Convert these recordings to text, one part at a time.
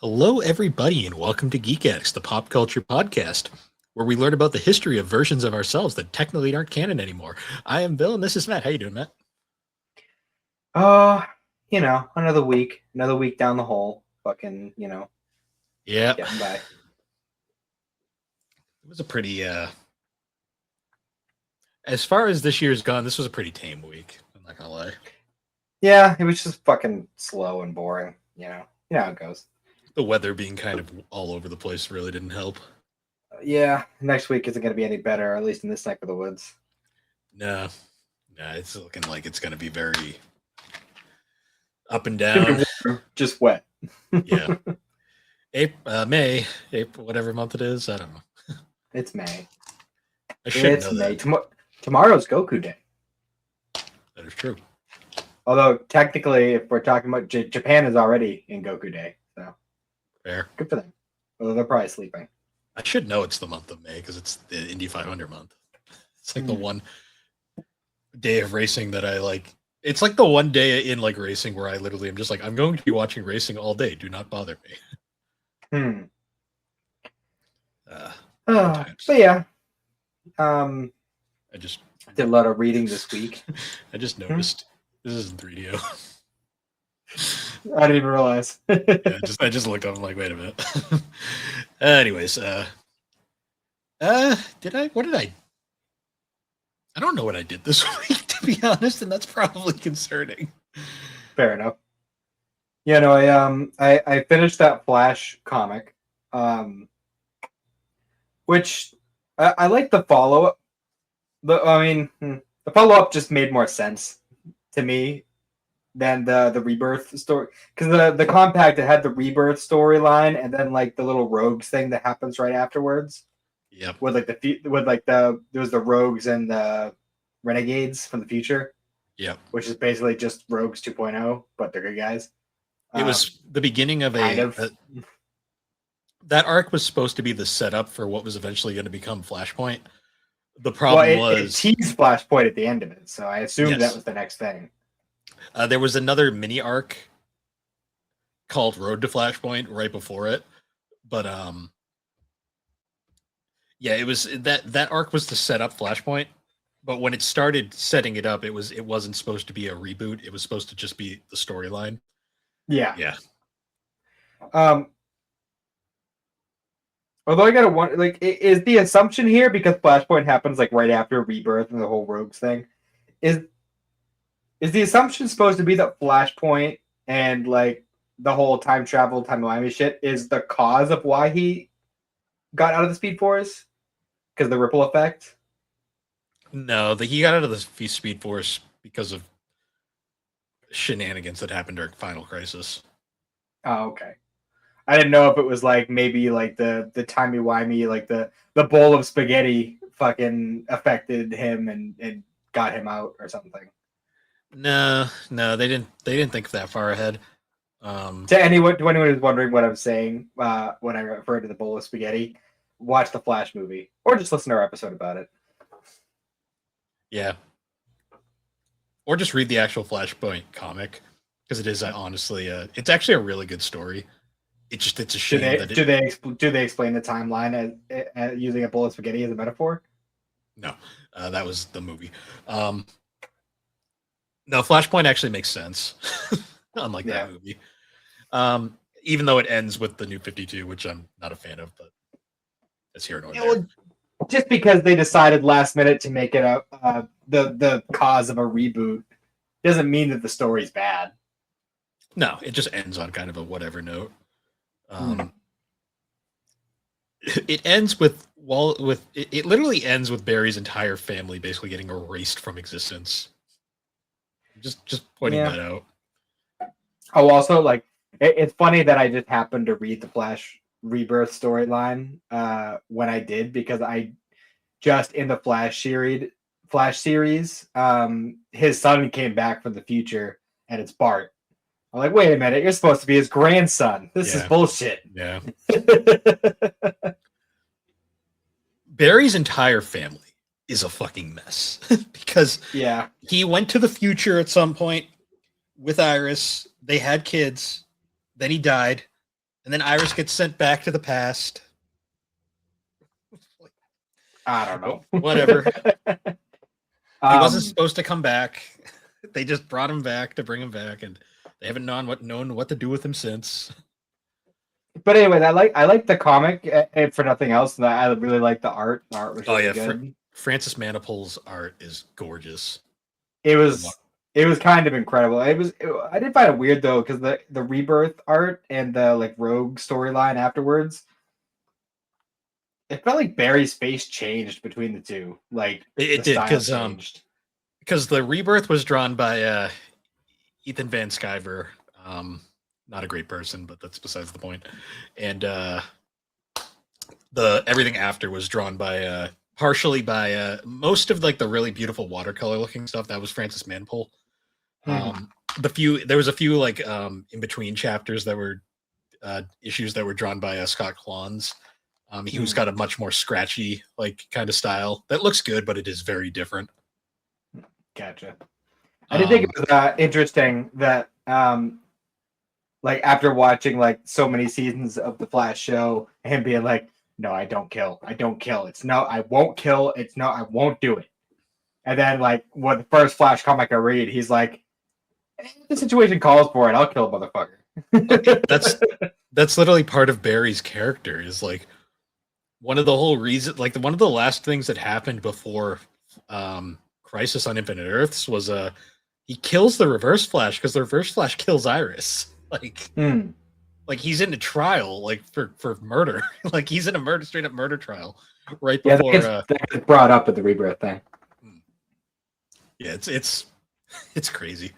Hello, everybody, and welcome to Geek Addicts, the pop culture podcast, where we learn about the history of versions of ourselves that technically aren't canon anymore. I am Bill, and this is Matt. How you doing, Matt? Uh, another week down the hole. Fucking, Yeah, getting by. it was a pretty, as far as this year's gone, this was a pretty tame week. I'm not gonna lie. Yeah, it was just fucking slow and boring. You know how it goes. The weather being kind of all over the place really didn't help. Yeah, next week isn't going to be any better, at least in this neck of the woods. No, no, it's looking like it's gonna be very up and It's gonna down. be warm, just wet. Yeah, April, May, April, whatever month it is. I don't know. It's May. I should It's know May. that. Tomorrow's Goku Day. That is true. Although technically, if we're talking about Japan, is already in Goku Day, so Fair. good for them. Although they're probably sleeping. I should know it's the month of May because it's the Indy 500 month. It's like the one day of racing that I like. It's like the one day in like racing where I literally am just like, I'm going to be watching racing all day. Do not bother me. Hmm. Times. But yeah, I just did a lot of reading this week. I just noticed this isn't 3DO. I didn't even realize. Yeah, I just looked up. I'm like, wait a minute. Anyways, did I? What did I? I don't know what I did this week, to be honest, and that's probably concerning. Fair enough. I finished that Flash comic, which I like the follow up. The follow up just made more sense to me than the rebirth story, because the compact, it had the rebirth storyline and then like the little rogues thing that happens right afterwards. Yep. With there was the rogues and the renegades from the future. Yep. Which is basically just rogues 2.0, but they're good guys. It was the beginning of that arc was supposed to be the setup for what was eventually going to become Flashpoint. The problem was it teased Flashpoint at the end of it, so I assumed that was the next thing. There was another mini arc called Road to Flashpoint right before it, but yeah, it was that arc was to set up Flashpoint, but when it started setting it up, it wasn't supposed to be a reboot. It was supposed to just be the storyline. Yeah. Yeah. Although I gotta wonder, like, is the assumption here, because Flashpoint happens like right after Rebirth and the whole Rogues thing, is the assumption supposed to be that Flashpoint and like the whole time travel, time wimey shit is the cause of why he got out of the Speed Force? Because the ripple effect? No, he got out of the Speed Force because of shenanigans that happened during Final Crisis. Oh, okay. I didn't know if it was like maybe like the timey-wimey, like the bowl of spaghetti fucking affected him and got him out or something. No, they didn't think that far ahead. To anyone who's wondering what I'm saying when I refer to the bowl of spaghetti, watch the Flash movie or just listen to our episode about it. Yeah. Or just read the actual Flashpoint comic, because it is honestly it's actually a really good story. It's a shame do they explain the timeline as using a bowl of spaghetti as a metaphor? No, that was the movie. No, Flashpoint actually makes sense, unlike that movie. Even though it ends with the New 52, which I'm not a fan of, but it's here nor there. Well, just because they decided last minute to make it the cause of a reboot doesn't mean that the story's bad. No, it just ends on kind of a whatever note. It ends with it literally ends with Barry's entire family basically getting erased from existence. Just pointing that out. Oh, also, like, it's funny that I just happened to read the Flash Rebirth storyline when I did, because I just in the Flash series, his son came back from the future, and it's Bart. I'm like, wait a minute, you're supposed to be his grandson. This is bullshit. Yeah. Barry's entire family is a fucking mess because he went to the future at some point with Iris. They had kids. Then he died. And then Iris gets sent back to the past. I don't know. Whatever. He wasn't Um, supposed to come back. They just brought him back to bring him back, and they haven't known what to do with him since. but anyway, I like the comic, and for nothing else, and I really like the art. The art was really good. Francis Manipul's art is gorgeous. It was kind of incredible. I did find it weird though, because the rebirth art and the like rogue storyline afterwards, it felt like Barry's face changed between the two. Like It the did style changed. because the rebirth was drawn by Ethan Van Sciver. Not a great person, but that's besides the point. And the everything after was drawn by partially by most of like the really beautiful watercolor looking stuff that was Francis Manipul. There was a few like in between chapters that were issues that were drawn by Scott Klons. Who's got a much more scratchy like kind of style that looks good, but it is very different. Gotcha. I did think it was interesting that like after watching like so many seasons of the Flash show, him being like, "No, I don't kill. I don't kill. It's no, I won't kill. It's no, I won't do it." And then like what the first Flash comic I read, he's like, if the situation calls for it, I'll kill a motherfucker. That's literally part of Barry's character. Is like one of the whole reason, like one of the last things that happened before Crisis on Infinite Earths was he kills the Reverse Flash because the Reverse Flash kills Iris. Like he's in a trial like for murder. Like he's in a straight up murder trial right before that gets brought up at the rebirth thing. Yeah, it's crazy.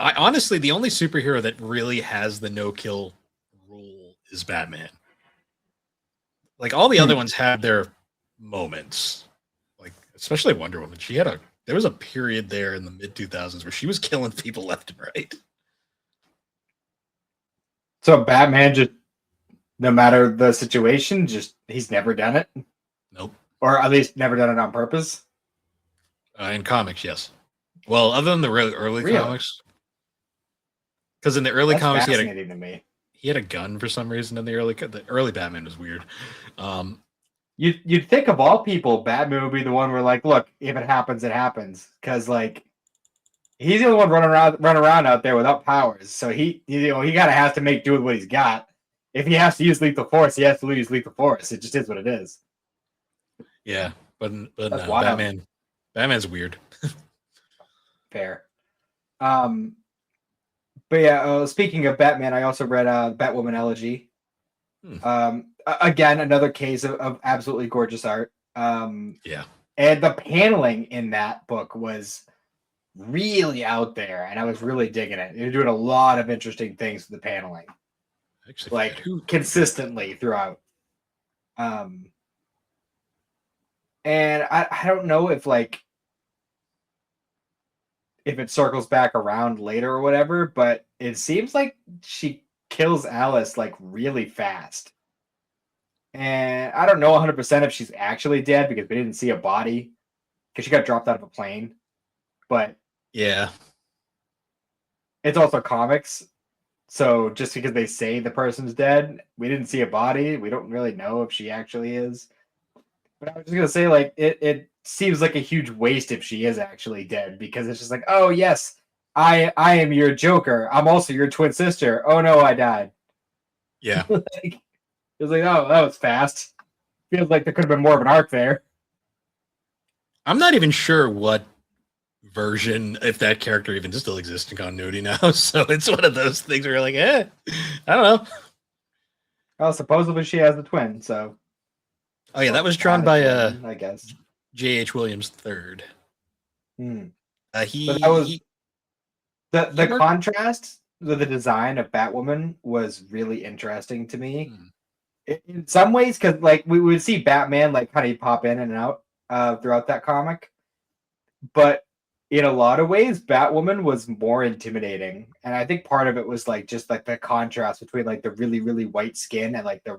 I honestly, the only superhero that really has the no kill rule is Batman. Like all the other ones had their moments, like especially Wonder Woman. There was a period there in the mid 2000s where she was killing people left and right. So Batman just, no matter the situation, just he's never done it. Nope. Or at least never done it on purpose. In comics, yes. Well, other than the really early comics, because in the early comics he had a gun for some reason. In the early Batman was weird. You'd think of all people, Batman would be the one where like, look, if it happens, it happens, because like he's the only one running around out there without powers. So he gotta have to make do with what he's got. If he has to use lethal force, he has to use lethal force. It just is what it is. Yeah, but no, Batman's weird. Fair. But yeah, speaking of Batman, I also read Batwoman Elegy. Again, another case of absolutely gorgeous art. Yeah. And the paneling in that book was really out there, and I was really digging it. They're doing a lot of interesting things with the paneling. Actually, like consistently throughout. And I don't know if it circles back around later or whatever, but it seems like she kills Alice like really fast. And I don't know 100% if she's actually dead because we didn't see a body because she got dropped out of a plane. But yeah, it's also comics. So just because they say the person's dead, we didn't see a body. We don't really know if she actually is. But I was just going to say, like, it seems like a huge waste if she is actually dead, because it's just like, oh, yes, I am your Joker. I'm also your twin sister. Oh, no, I died. Yeah. It's like, oh, that was fast. Feels like there could have been more of an arc there. I'm not even sure what version, if that character even still exists in continuity now. So it's one of those things where you're like, I don't know. Well, supposedly she has the twin, so. Oh yeah, that was drawn by I guess J.H. Williams III. The contrast with the design of Batwoman was really interesting to me. In some ways, because like we would see Batman like kind of pop in and out throughout that comic, but in a lot of ways, Batwoman was more intimidating, and I think part of it was like just like the contrast between like the really really white skin and like the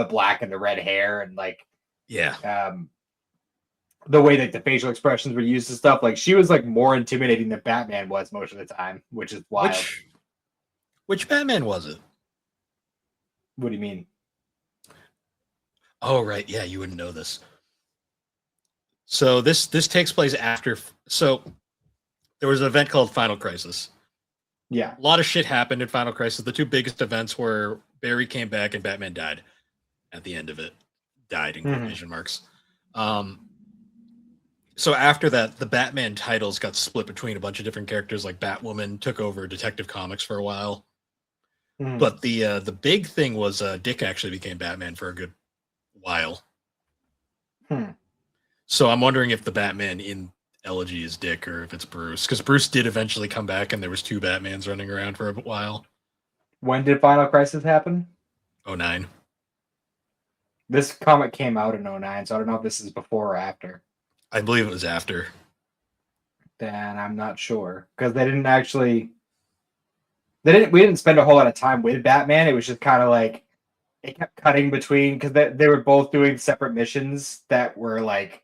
black and the red hair, and like the way that the facial expressions were used and stuff. Like she was like more intimidating than Batman was most of the time, which is wild. Which Batman was it? What do you mean? Oh, right. Yeah, you wouldn't know this. So this takes place after. So there was an event called Final Crisis. Yeah. A lot of shit happened in Final Crisis. The two biggest events were Barry came back and Batman died at the end of it. Died in Mhm. quotation marks. Um, so after that, the Batman titles got split between a bunch of different characters. Like Batwoman took over Detective Comics for a while, Mhm. but the big thing was Dick actually became Batman for a good while. Hmm. So I'm wondering if the Batman in Elegy is Dick or if it's Bruce, because Bruce did eventually come back, and there was two Batmans running around for a while. When did Final Crisis happen? Oh nine. This comic came out in '09, so I don't know if this is before or after. I believe it was after. Then I'm not sure because they didn't actually. They didn't. We didn't spend a whole lot of time with Batman. It was just kind of like it kept cutting between because they were both doing separate missions that were like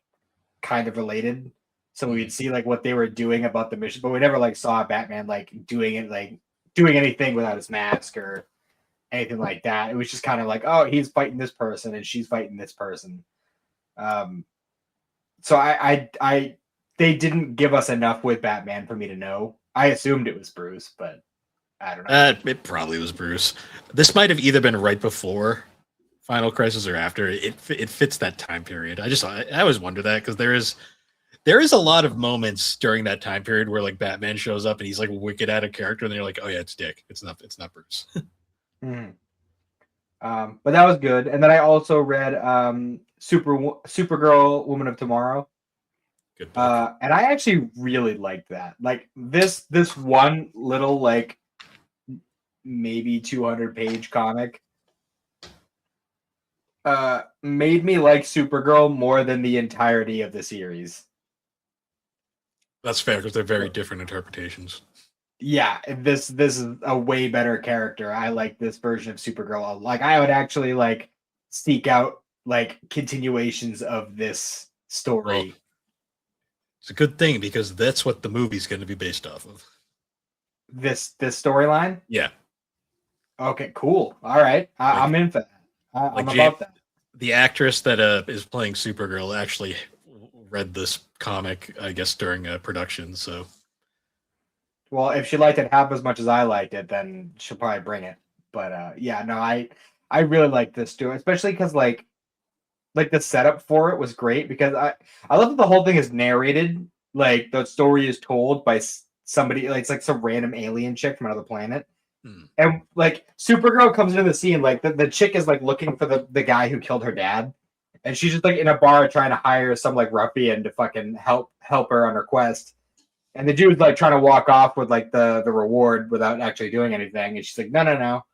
kind of related. So we'd see like what they were doing about the mission, but we never like saw Batman like doing anything without his mask or anything like that. It was just kind of like, oh, he's fighting this person and she's fighting this person. Um, so they didn't give us enough with Batman for me to know. I assumed it was Bruce, but I don't know. It probably was Bruce. This might have either been right before Final Crisis or after. It fits that time period. I always wonder that because there is a lot of moments during that time period where like Batman shows up and he's like wicked out of character, and they're like, oh yeah, it's Dick. It's not Bruce. Mhm. But that was good. And then I also read Supergirl, Woman of Tomorrow. Good book. And I actually really liked that. Like this one little like maybe 200-page comic made me like Supergirl more than the entirety of the series. That's fair because they're very different interpretations. Yeah, this is a way better character. I like this version of Supergirl. Like I would actually like seek out like continuations of this Well, story. it's a good thing because that's what the movie's going to be based off of. This storyline. Yeah, Okay, cool. All right, I'm like in for that. I'm like Jam- about that. the actress that is playing Supergirl actually read this comic, I guess, during production. So Well, if she liked it half as much as I liked it, then she'll probably bring it. But yeah, no, I really like this too, especially because like the setup for it was great because I love that the whole thing is narrated. Like the story is told by somebody, like it's like some random alien chick from another planet. hmm, And like Supergirl comes into the scene, like the chick is like looking for the guy who killed her dad. And she's just like in a bar trying to hire some like ruffian to fucking help her on her quest. And the dude's like trying to walk off with like the reward without actually doing anything. And she's like, no, no, no.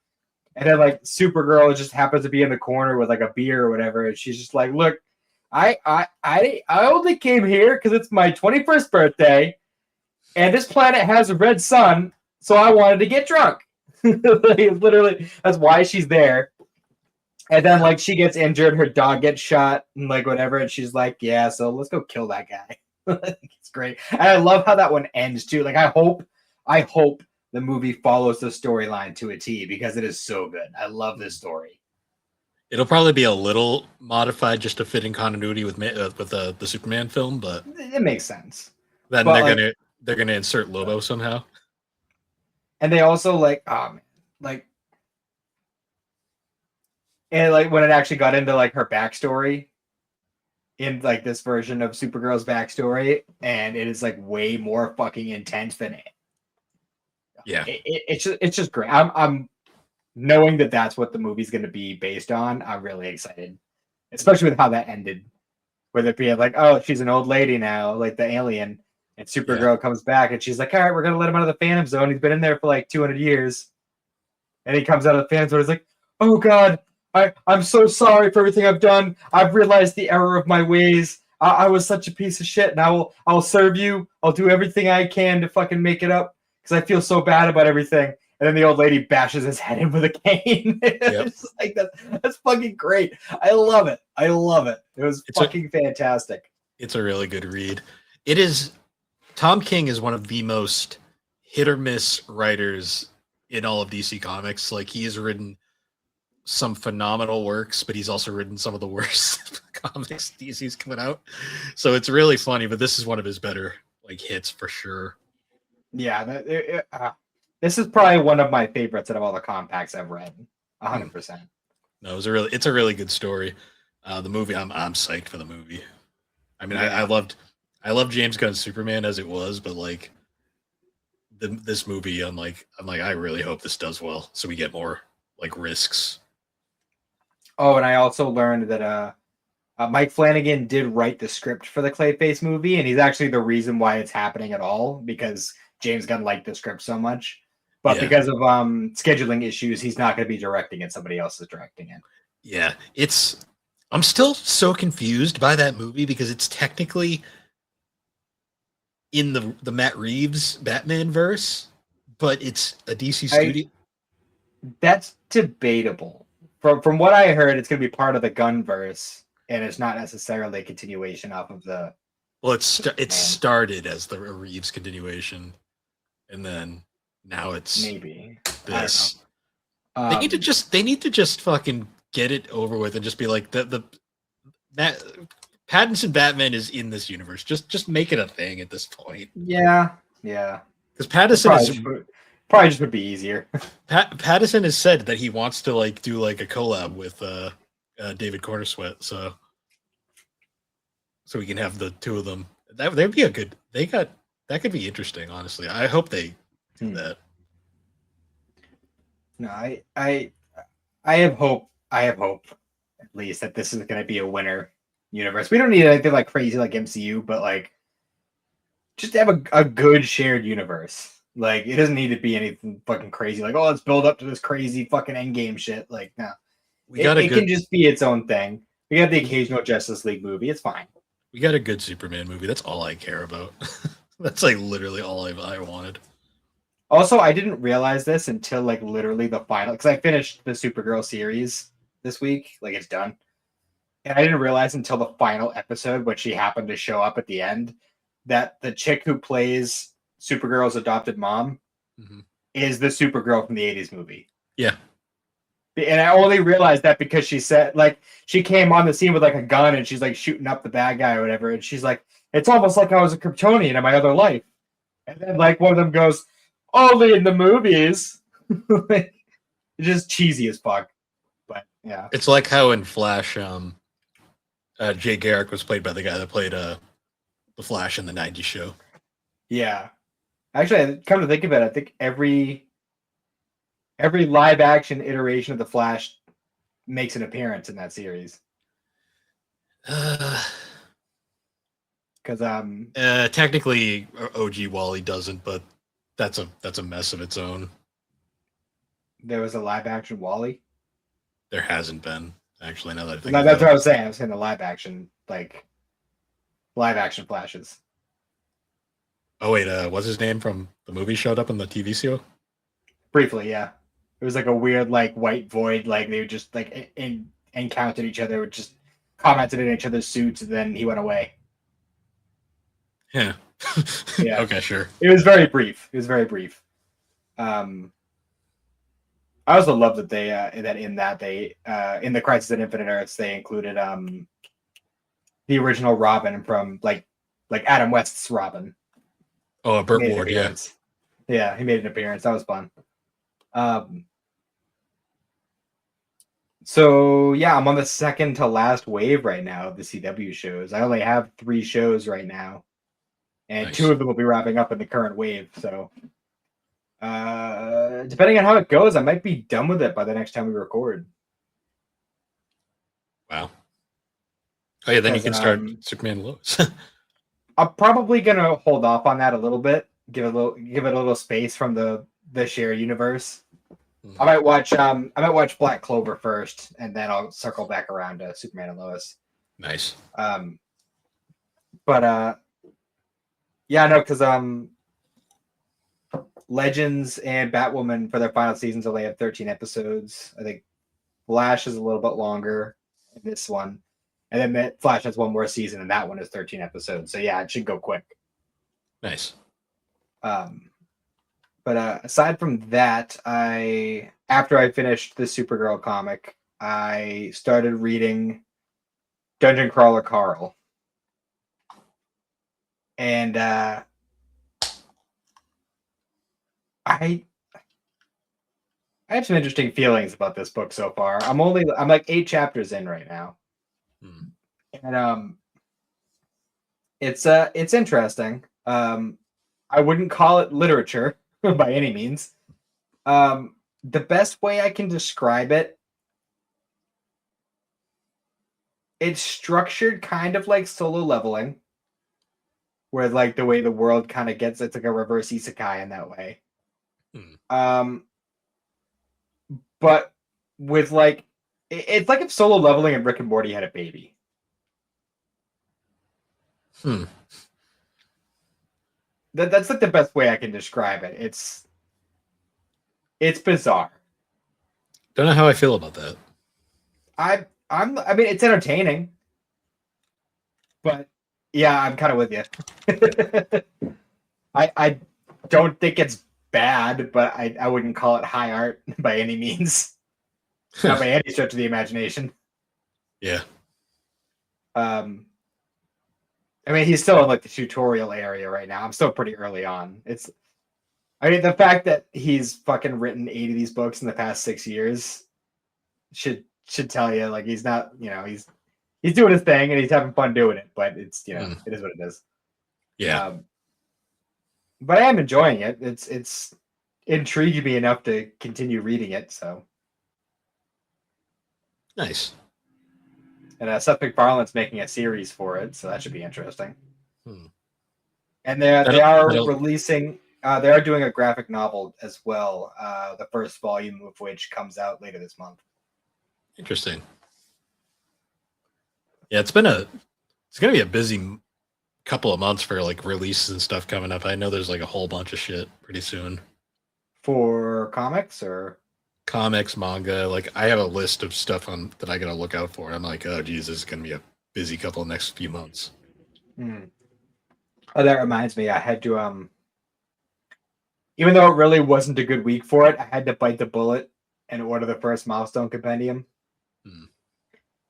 And then like Supergirl just happens to be in the corner with like a beer or whatever. And she's just like, look, I only came here because it's my 21st birthday and this planet has a red sun, so I wanted to get drunk. Literally, that's why she's there. And then like she gets injured, her dog gets shot, and like whatever, and she's like, yeah, so let's go kill that guy. It's great. And I love how that one ends too. Like I hope the movie follows the storyline to a T because it is so good. I love this story. it'll probably be a little modified just to fit in continuity with the Superman film, but It makes sense. then But they're like, gonna insert Lobo somehow. and they also like, like, and like when it actually got into like her backstory in like this version of Supergirl's backstory, and it is like way more fucking intense than Yeah, it's just great. I'm knowing that that's what the movie's going to be based on. I'm really excited, especially with how that ended. With it being like, oh, she's an old lady now, like the alien, and yeah. Supergirl comes back, and she's like, all right, we're gonna let him out of the Phantom Zone. He's been in there for like 200 years, and he comes out of the Phantom Zone. He's like, oh God, I'm so sorry for everything I've done. I've realized the error of my ways. I was such a piece of shit, and I'll serve you. I'll do everything I can to fucking make it up because I feel so bad about everything. And then the old lady bashes his head in with a cane. Yep. It's like that's fucking great. I love it. I love it. It was It's a fucking fantastic. it's a really good read. It is. Tom King is one of the most hit or miss writers in all of DC Comics. Like he has written some phenomenal works, but he's also written some of the worst comics DC's coming out. So it's really funny, but this is one of his better like hits for sure. Yeah, this is probably one of my favorites out of all the compacts I've read. 100%. No, it's a really good story. The movie, I'm psyched for the movie. I mean, Yeah. I loved James Gunn's Superman as it was, but like this movie, I'm like I really hope this does well, so we get more like risks. Oh, and I also learned that Mike Flanagan did write the script for the Clayface movie, and he's actually the reason why it's happening at all, because James Gunn liked the script so much. But Yeah. because of scheduling issues, he's not going to be directing it. Somebody else is directing it. Yeah, I'm still so confused by that movie because it's technically in the Matt Reeves Batman verse, but it's a DC studio. That's debatable. From what I heard, it's going to be part of the Gunverse, and it's not necessarily a continuation off of the. Well, it started as the Reeves continuation, and then now it's maybe this. They need to just fucking get it over with and just be like that Pattinson Batman is in this universe. Just make it a thing at this point. Yeah. Because Pattinson probably just would be easier. Pattinson has said that he wants to like do like a collab with David Cornersweat, so we can have the two of them. That'd be a good. That could be interesting. Honestly, I hope they do that. No, I have hope. I have hope, at least, that this is going to be a winner universe. We don't need anything like crazy like MCU, but like just have a good shared universe. Like, it doesn't need to be anything fucking crazy. Like, oh, let's build up to this crazy fucking endgame shit. Like, no, it can just be its own thing. We got the occasional Justice League movie. It's fine. We got a good Superman movie. That's all I care about. That's like literally all I wanted. Also, I didn't realize this until like literally the final, because I finished the Supergirl series this week. Like, it's done. And I didn't realize until the final episode, when she happened to show up at the end, that the chick who plays Supergirl's adopted mom is the Supergirl from the 80s movie. Yeah. And I only realized that because she said, like, she came on the scene with like a gun and she's like shooting up the bad guy or whatever. And she's like, it's almost like I was a Kryptonian in my other life. And then like one of them goes, only in the movies. It's just cheesy as fuck. But yeah. It's like how in Flash, Jay Garrick was played by the guy that played the Flash in the 90s show. Yeah. Actually, come to think of it, I think every live action iteration of the Flash makes an appearance in that series. Because technically OG Wally doesn't, but that's a mess of its own. There was a live action Wally. There hasn't been, actually. Now that I think that's what I was saying. I was saying the live action Flashes. Oh wait, what's his name from the movie showed up in the TV show? Briefly, yeah. It was like a weird like white void. Like they would just like encountered each other, would just commented in each other's suits, and then he went away. Yeah. Yeah. Okay, sure. It was very brief. I also love that they in the Crisis on Infinite Earths they included the original Robin from like Adam West's Robin. Oh, Burt Ward, yeah. Yeah, he made an appearance. That was fun. So yeah, I'm on the second to last wave right now of the CW shows. I only have 3 shows right now, and nice. 2 of them will be wrapping up in the current wave. So, depending on how it goes, I might be done with it by the next time we record. Wow. Oh yeah, then you can start Superman Lois. I'm probably gonna hold off on that a little bit. Give it a little space from the share universe. I might watch Black Clover first, and then I'll circle back around to Superman and Lois. Nice. But yeah, no, because Legends and Batwoman for their final seasons only have 13 episodes. I think Flash is a little bit longer in this one. And then Flash has one more season, and that one is 13 episodes. So yeah, it should go quick. Nice. But aside from that, I after I finished the Supergirl comic, I started reading Dungeon Crawler Carl. And I have some interesting feelings about this book so far. I'm like 8 chapters in right now. And it's interesting. I wouldn't call it literature by any means. The best way I can describe it, it's structured kind of like Solo Leveling, where like the way the world kind of gets, it's like a reverse isekai in that way. But with like, it's like if Solo Leveling and Rick and Morty had a baby. That's like the best way I can describe it. It's bizarre. Don't know how I feel about that. I mean, it's entertaining, but yeah, I'm kind of with you. I don't think it's bad, but I wouldn't call it high art by any means. Not by any stretch of the imagination. Yeah. I mean, he's still in like the tutorial area right now. I'm still pretty early on. I mean, the fact that he's fucking written 8 of these books in the past 6 years should tell you like he's not, he's doing his thing and he's having fun doing it, but it's, it is what it is. Yeah. But I am enjoying it. It's intrigued me enough to continue reading it, so. Nice. And Seth MacFarlane's making a series for it, so that should be interesting. And they are releasing, they are doing a graphic novel as well, the first volume of which comes out later this month. Interesting. Yeah, it's going to be a busy couple of months for like releases and stuff coming up. I know there's like a whole bunch of shit pretty soon. For comics or? Comics, manga, like I have a list of stuff that I gotta look out for. I'm like, oh geez, this is gonna be a busy couple of next few months. Oh, that reminds me, I had to even though it really wasn't a good week for it, I had to bite the bullet and order the first Milestone Compendium.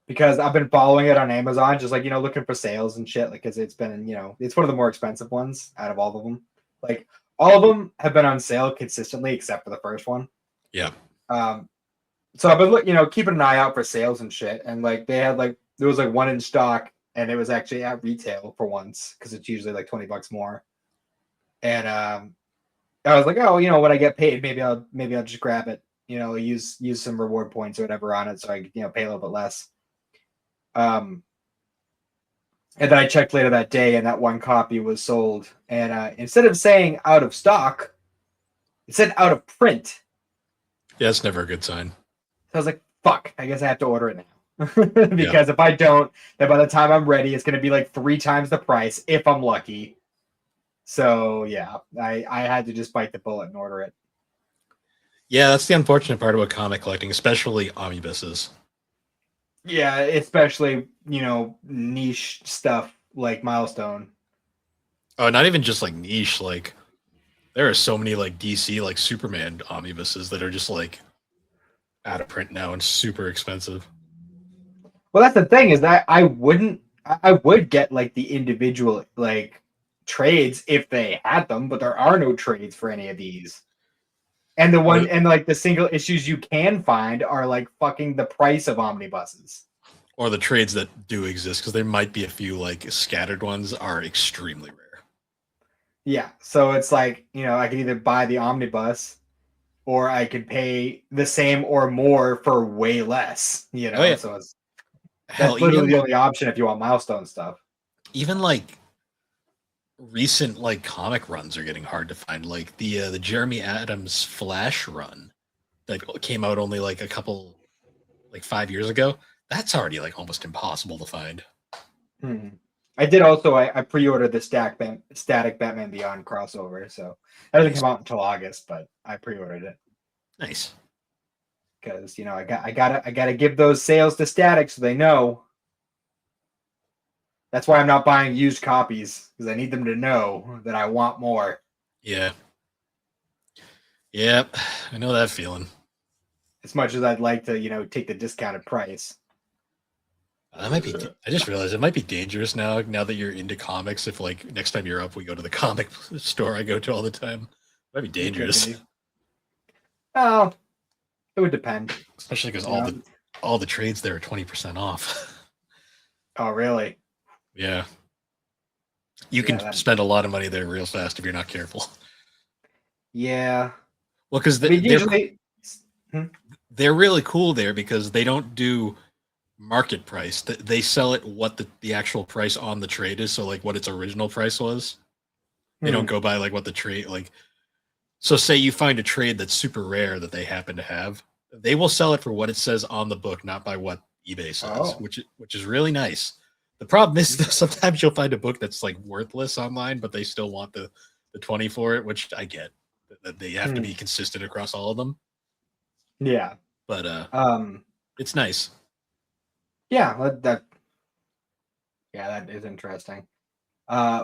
Because I've been following it on Amazon, just like, looking for sales and shit, like, because it's been, it's one of the more expensive ones out of all of them. Like, all of them have been on sale consistently except for the first one. Yeah. So I've been keeping an eye out for sales and shit, and like they had like there was like one in stock, and it was actually at retail for once because it's usually like $20 more. And I was like, oh, when I get paid, maybe I'll just grab it, use some reward points or whatever on it, so I pay a little bit less. And then I checked later that day, and that one copy was sold, and instead of saying out of stock, it said out of print. Yeah, it's never a good sign. So I was like, fuck, I guess I have to order it now. Because if I don't, then by the time I'm ready, it's going to be like 3 times the price if I'm lucky. So yeah, I had to just bite the bullet and order it. Yeah, that's the unfortunate part about comic collecting, especially omnibuses. Yeah, especially, niche stuff like Milestone. Oh, not even just like niche, like there are so many like DC like Superman omnibuses that are just like out of print now and super expensive. Well, that's the thing is that I would get like the individual like trades if they had them, but there are no trades for any of these. And the single issues you can find are like fucking the price of omnibuses. Or the trades that do exist, because there might be a few like scattered ones are extremely rare. Yeah, so it's like, I could either buy the omnibus or I could pay the same or more for way less, Oh, yeah. So that's literally the only option if you want Milestone stuff. Even like recent like comic runs are getting hard to find. Like the Jeremy Adams Flash run that came out only like a couple, like 5 years ago. That's already like almost impossible to find. I did also. I pre-ordered the Static Batman Beyond crossover, so that doesn't come out until August, but I pre-ordered it. Nice, because I gotta give those sales to Static so they know. That's why I'm not buying used copies, because I need them to know that I want more. Yeah. Yep, I know that feeling. as much as I'd like to, take the discounted price. That might be. I just realized it might be dangerous now. Now that you're into comics, if like next time you're up, we go to the comic store I go to all the time. It might be dangerous, Be. Oh, it would depend. especially because all the trades there are 20% off. Oh, really? Yeah, you can spend a lot of money there real fast if you're not careful. Yeah. Well, because they're really cool there because they don't do market price. They sell it what the actual price on the trade is. So like what its original price was. They don't go by like what the trade like. So say you find a trade that's super rare that they happen to have, they will sell it for what it says on the book, not by what eBay says, which is really nice. The problem is sometimes you'll find a book that's like worthless online, but they still want the 20 for it, which I get. They have to be consistent across all of them. Yeah. But it's nice. Yeah, that is interesting.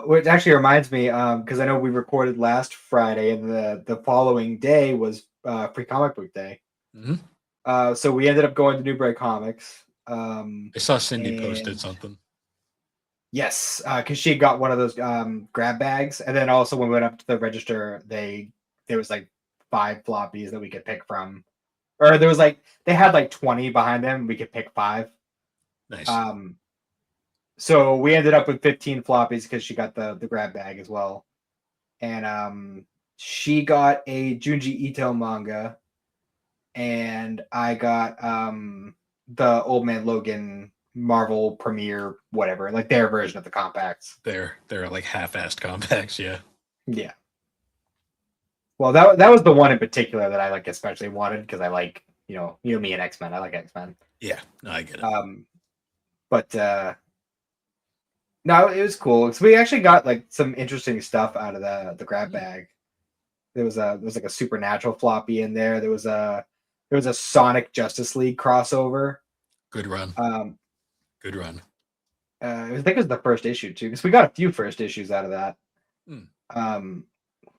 Which actually reminds me, because I know we recorded last Friday, and the following day was Free Comic Book Day. Mm-hmm. So we ended up going to Newbury Comics. I saw Cindy posted something. Yes, because she got one of those grab bags, and then also when we went up to the register, there was like 5 floppies that we could pick from, or there was like they had like 20 behind them. We could pick 5. Nice. So we ended up with 15 floppies because she got the grab bag as well, and she got a Junji Ito manga, and I got the Old Man Logan Marvel Premiere, whatever, like their version of the compacts. They're like half-assed compacts, yeah. Yeah. Well, that was the one in particular that I like especially wanted because I like, me and X-Men. I like X-Men. Yeah, no, I get it. But no, it was cool because we actually got like some interesting stuff out of the grab bag. There was like a Supernatural floppy in there. There was a Sonic Justice League crossover. Good run. Good run. I think it was the first issue too, because we got a few first issues out of that.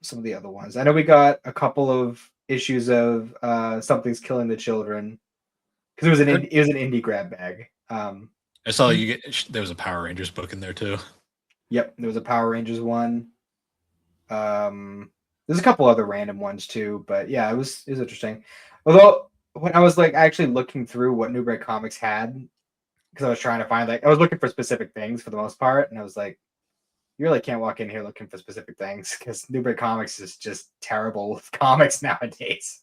Some of the other ones. I know we got a couple of issues of Something's Killing the Children because it was an indie grab bag. I saw there was a Power Rangers book in there too. Yep, there was a Power Rangers one. There's a couple other random ones too, but yeah, it was interesting. Although when I was like actually looking through what Newbury Comics had, because I was trying to find I was looking for specific things for the most part, and I was like, you really can't walk in here looking for specific things because Newbury Comics is just terrible with comics nowadays.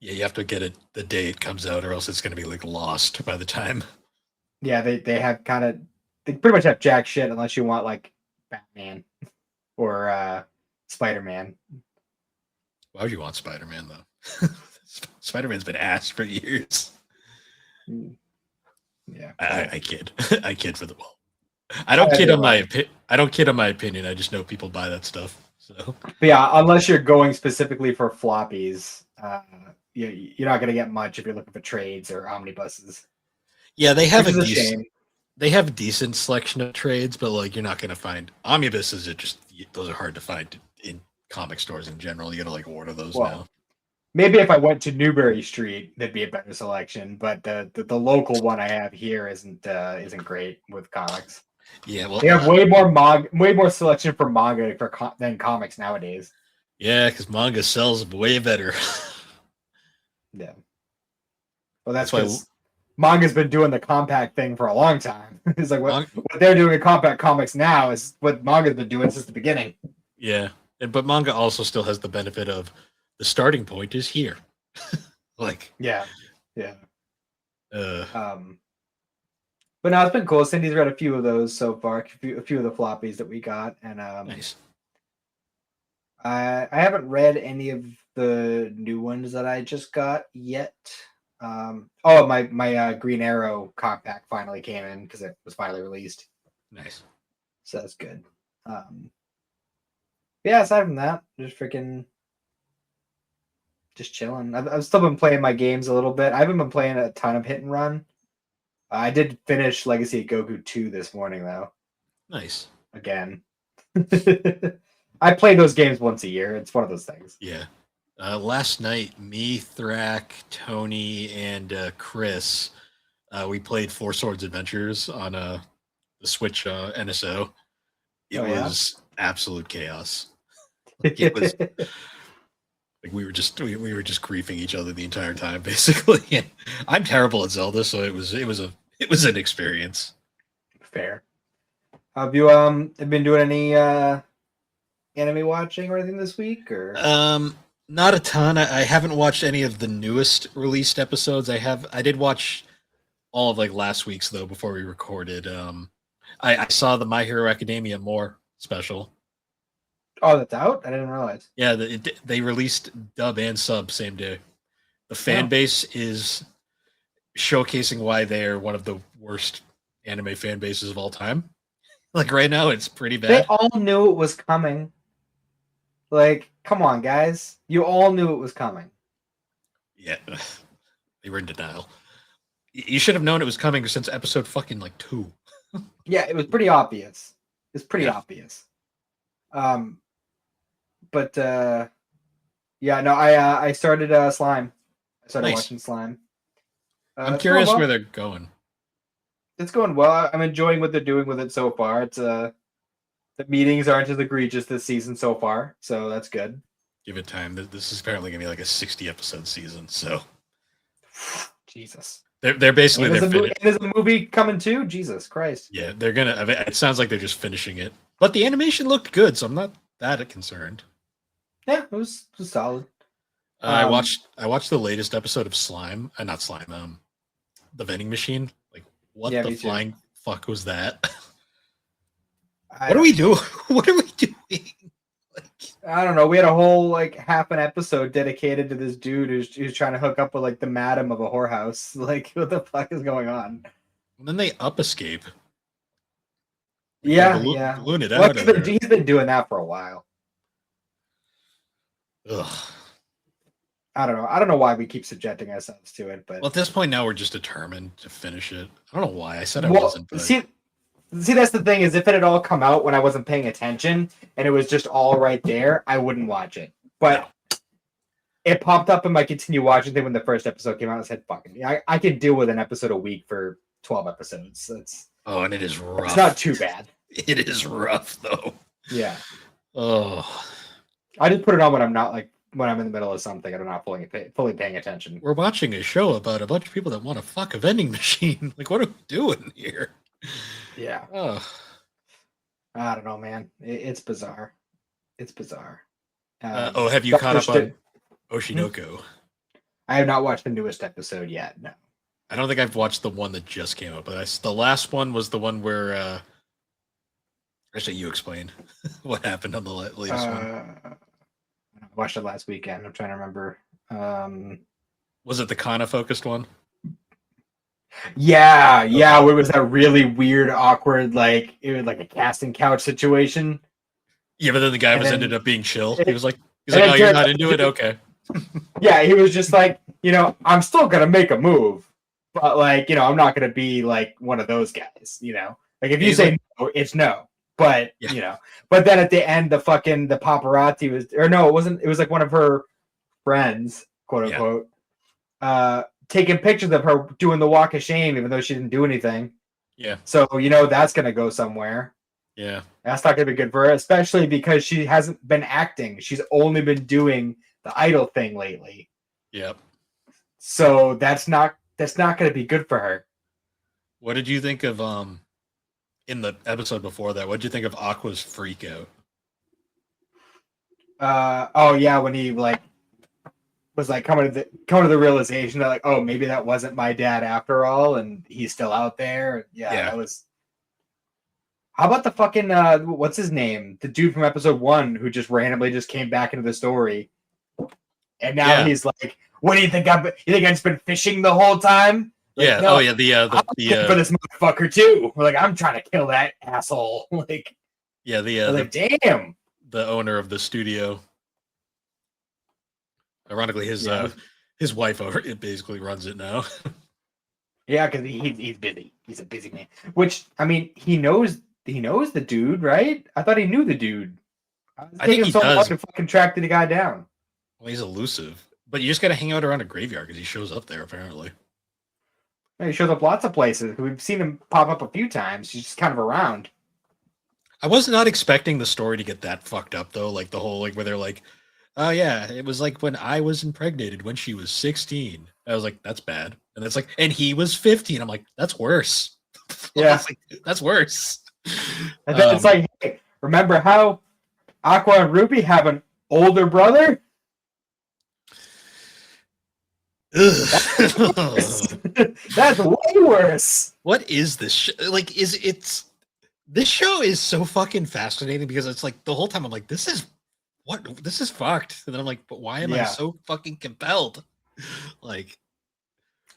Yeah, you have to get it the day it comes out, or else it's going to be like lost by the time. Yeah, they have they pretty much have jack shit unless you want like Batman or Spider-Man. Why would you want Spider-Man though? Spider-Man's been asked for years. Yeah, I kid. I kid for the well. I don't kid on my opinion. I just know people buy that stuff. So, but yeah, unless you're going specifically for floppies, you're not going to get much if you're looking for trades or omnibuses. Yeah, they have a decent selection of trades, but like you're not going to find omnibuses. Those are hard to find in comic stores in general. You got to like order those now. Maybe if I went to Newbury Street, there'd be a better selection. But the local one I have here isn't great with comics. Yeah, well, they have way more selection for manga than comics nowadays. Yeah, because manga sells way better. Yeah. Well, that's because manga's been doing the compact thing for a long time. It's like what they're doing in compact comics now is what manga's been doing since the beginning. Yeah, but manga also still has the benefit of the starting point is here. Yeah. But no, it's been cool. Cindy's read a few of those so far, a few of the floppies that we got, and nice. I haven't read any of the new ones that I just got yet. My Green Arrow compact finally came in because it was finally released. Nice. So that's good. Yeah, aside from that, just chilling. I've still been playing my games a little bit. I haven't been playing a ton of Hit and Run. I did finish Legacy of Goku 2 this morning, though. Nice. Again. I play those games once a year. It's one of those things. Yeah. Last night, me, Thrak, Tony, and Chris, we played Four Swords Adventures on the Switch NSO. It Oh yeah. was absolute chaos. Like, it was like we were just griefing each other the entire time, basically. And I'm terrible at Zelda, so it was an experience. Fair. Have you been doing any anime watching or anything this week or? Not a ton. I haven't watched any of the newest released episodes. I did watch all of like last week's though before we recorded. I saw the My Hero Academia more special. Oh, that's out? I didn't realize. Yeah, they released dub and sub same day. The fan Oh. base is showcasing why they're one of the worst anime fan bases of all time. Like right now, it's pretty They bad. all knew it was coming. Like, come on, guys. You all knew it was coming. Yeah, they were in denial. You should have known it was coming since episode fucking like 2. Yeah, it was pretty obvious. It's pretty Yeah. obvious. But yeah, no, I started Slime. I started Nice. watching Slime. I'm It's curious going where well. they're going. It's going well. I'm enjoying what they're doing with it so far. It's the meetings aren't as egregious this season so far, so that's good. Give it time. This is apparently gonna be like a 60 episode season, so Jesus. they're basically And they're there's a movie coming too. Jesus Christ. yeah, they're gonna. I mean, it sounds like they're just finishing it, but the animation looked good, so I'm not that concerned. Yeah, it was solid. I watched the latest episode of Slime, not Slime, the vending machine. Like, what Yeah, the me too. flying fuck was that? I What are we doing? What are we doing? I don't know. We had a whole like half an episode dedicated to this dude who's trying to hook up with like the madam of a whorehouse. Like, what the fuck is going on? And then they up escape. Yeah, Balloon, yeah. balloon it Well, out. he's been doing that for a while. Ugh. I don't know. I don't know why we keep subjecting ourselves to it, but Well, at this point now, we're just determined to finish it. I don't know why I said I well, wasn't. But see, that's the thing is, if it had all come out when I wasn't paying attention and it was just all right there, I wouldn't watch it. But it popped up in my continue watching thing when the first episode came out. I said, "Fucking, I can deal with an episode a week for 12 episodes. and it is rough. It's not too bad." It is rough though. Yeah. Oh, I just put it on when I'm not like when I'm in the middle of something and I'm not fully paying attention. we're watching a show about a bunch of people that want to fuck a vending machine. Like, what are we doing here? Yeah. Oh, I don't know, man. It's bizarre. It's bizarre. have you caught up on Oshinoko? I have not watched the newest episode yet. No. I don't think I've watched the one that just came out, but the last one was the one where. Actually, you explain what happened on the latest one. I watched it last weekend. I'm trying to remember. Was it the Kana focused one? Yeah, where it was that really weird, awkward, like it was like a casting couch situation. Yeah, but then the guy And ended up being chill. He was like, and "Oh, you're then not into it? Okay." Yeah, he was just like, I'm still gonna make a move, but like, I'm not gonna be like one of those guys. Like if you He's say like- no, it's no. But Yeah. but then at the end, the paparazzi was, or no, it wasn't. It was like one of her friends, quote unquote, taking pictures of her doing the walk of shame, even though she didn't do anything. Yeah. So that's gonna go somewhere. Yeah. That's not gonna be good for her, especially because she hasn't been acting. She's only been doing the idol thing lately. Yep. So that's not gonna be good for her. What did you think of in the episode before that? What did you think of Aqua's freak out? Oh yeah, when he like was like coming to the realization that like, oh, maybe that wasn't my dad after all, and he's still out there. Yeah. That was. How about the fucking what's his name? The dude from episode 1 who just randomly just came back into the story, and now he's like, "What do you think? You think I've just been fishing the whole time?" Like, Yeah. no, Oh yeah. for this motherfucker too. We're like, I'm trying to kill that asshole. Like, yeah. like, damn. The owner of the studio. Ironically, his wife it basically runs it now. Yeah, because he's busy. He's a busy man. Which, I mean, he knows the dude, right? I thought he knew the dude. I think he so does. long to fucking track the guy down. Well, he's elusive, but you just got to hang out around a graveyard because he shows up there apparently. He shows up lots of places. We've seen him pop up a few times. He's just kind of around. I was not expecting the story to get that fucked up though. Like the whole like where they're like, oh yeah, it was like when I was impregnated when she was 16. I was like, that's bad. And it's like, and he was 15. I'm like, that's worse. Yeah. Like, that's worse. And then it's like, hey, remember how Aqua and Ruby have an older brother? That's way worse. What is this? Like, this show is so fucking fascinating because it's like the whole time I'm like, this is fucked. And then I'm like, but why am I so fucking compelled? Like,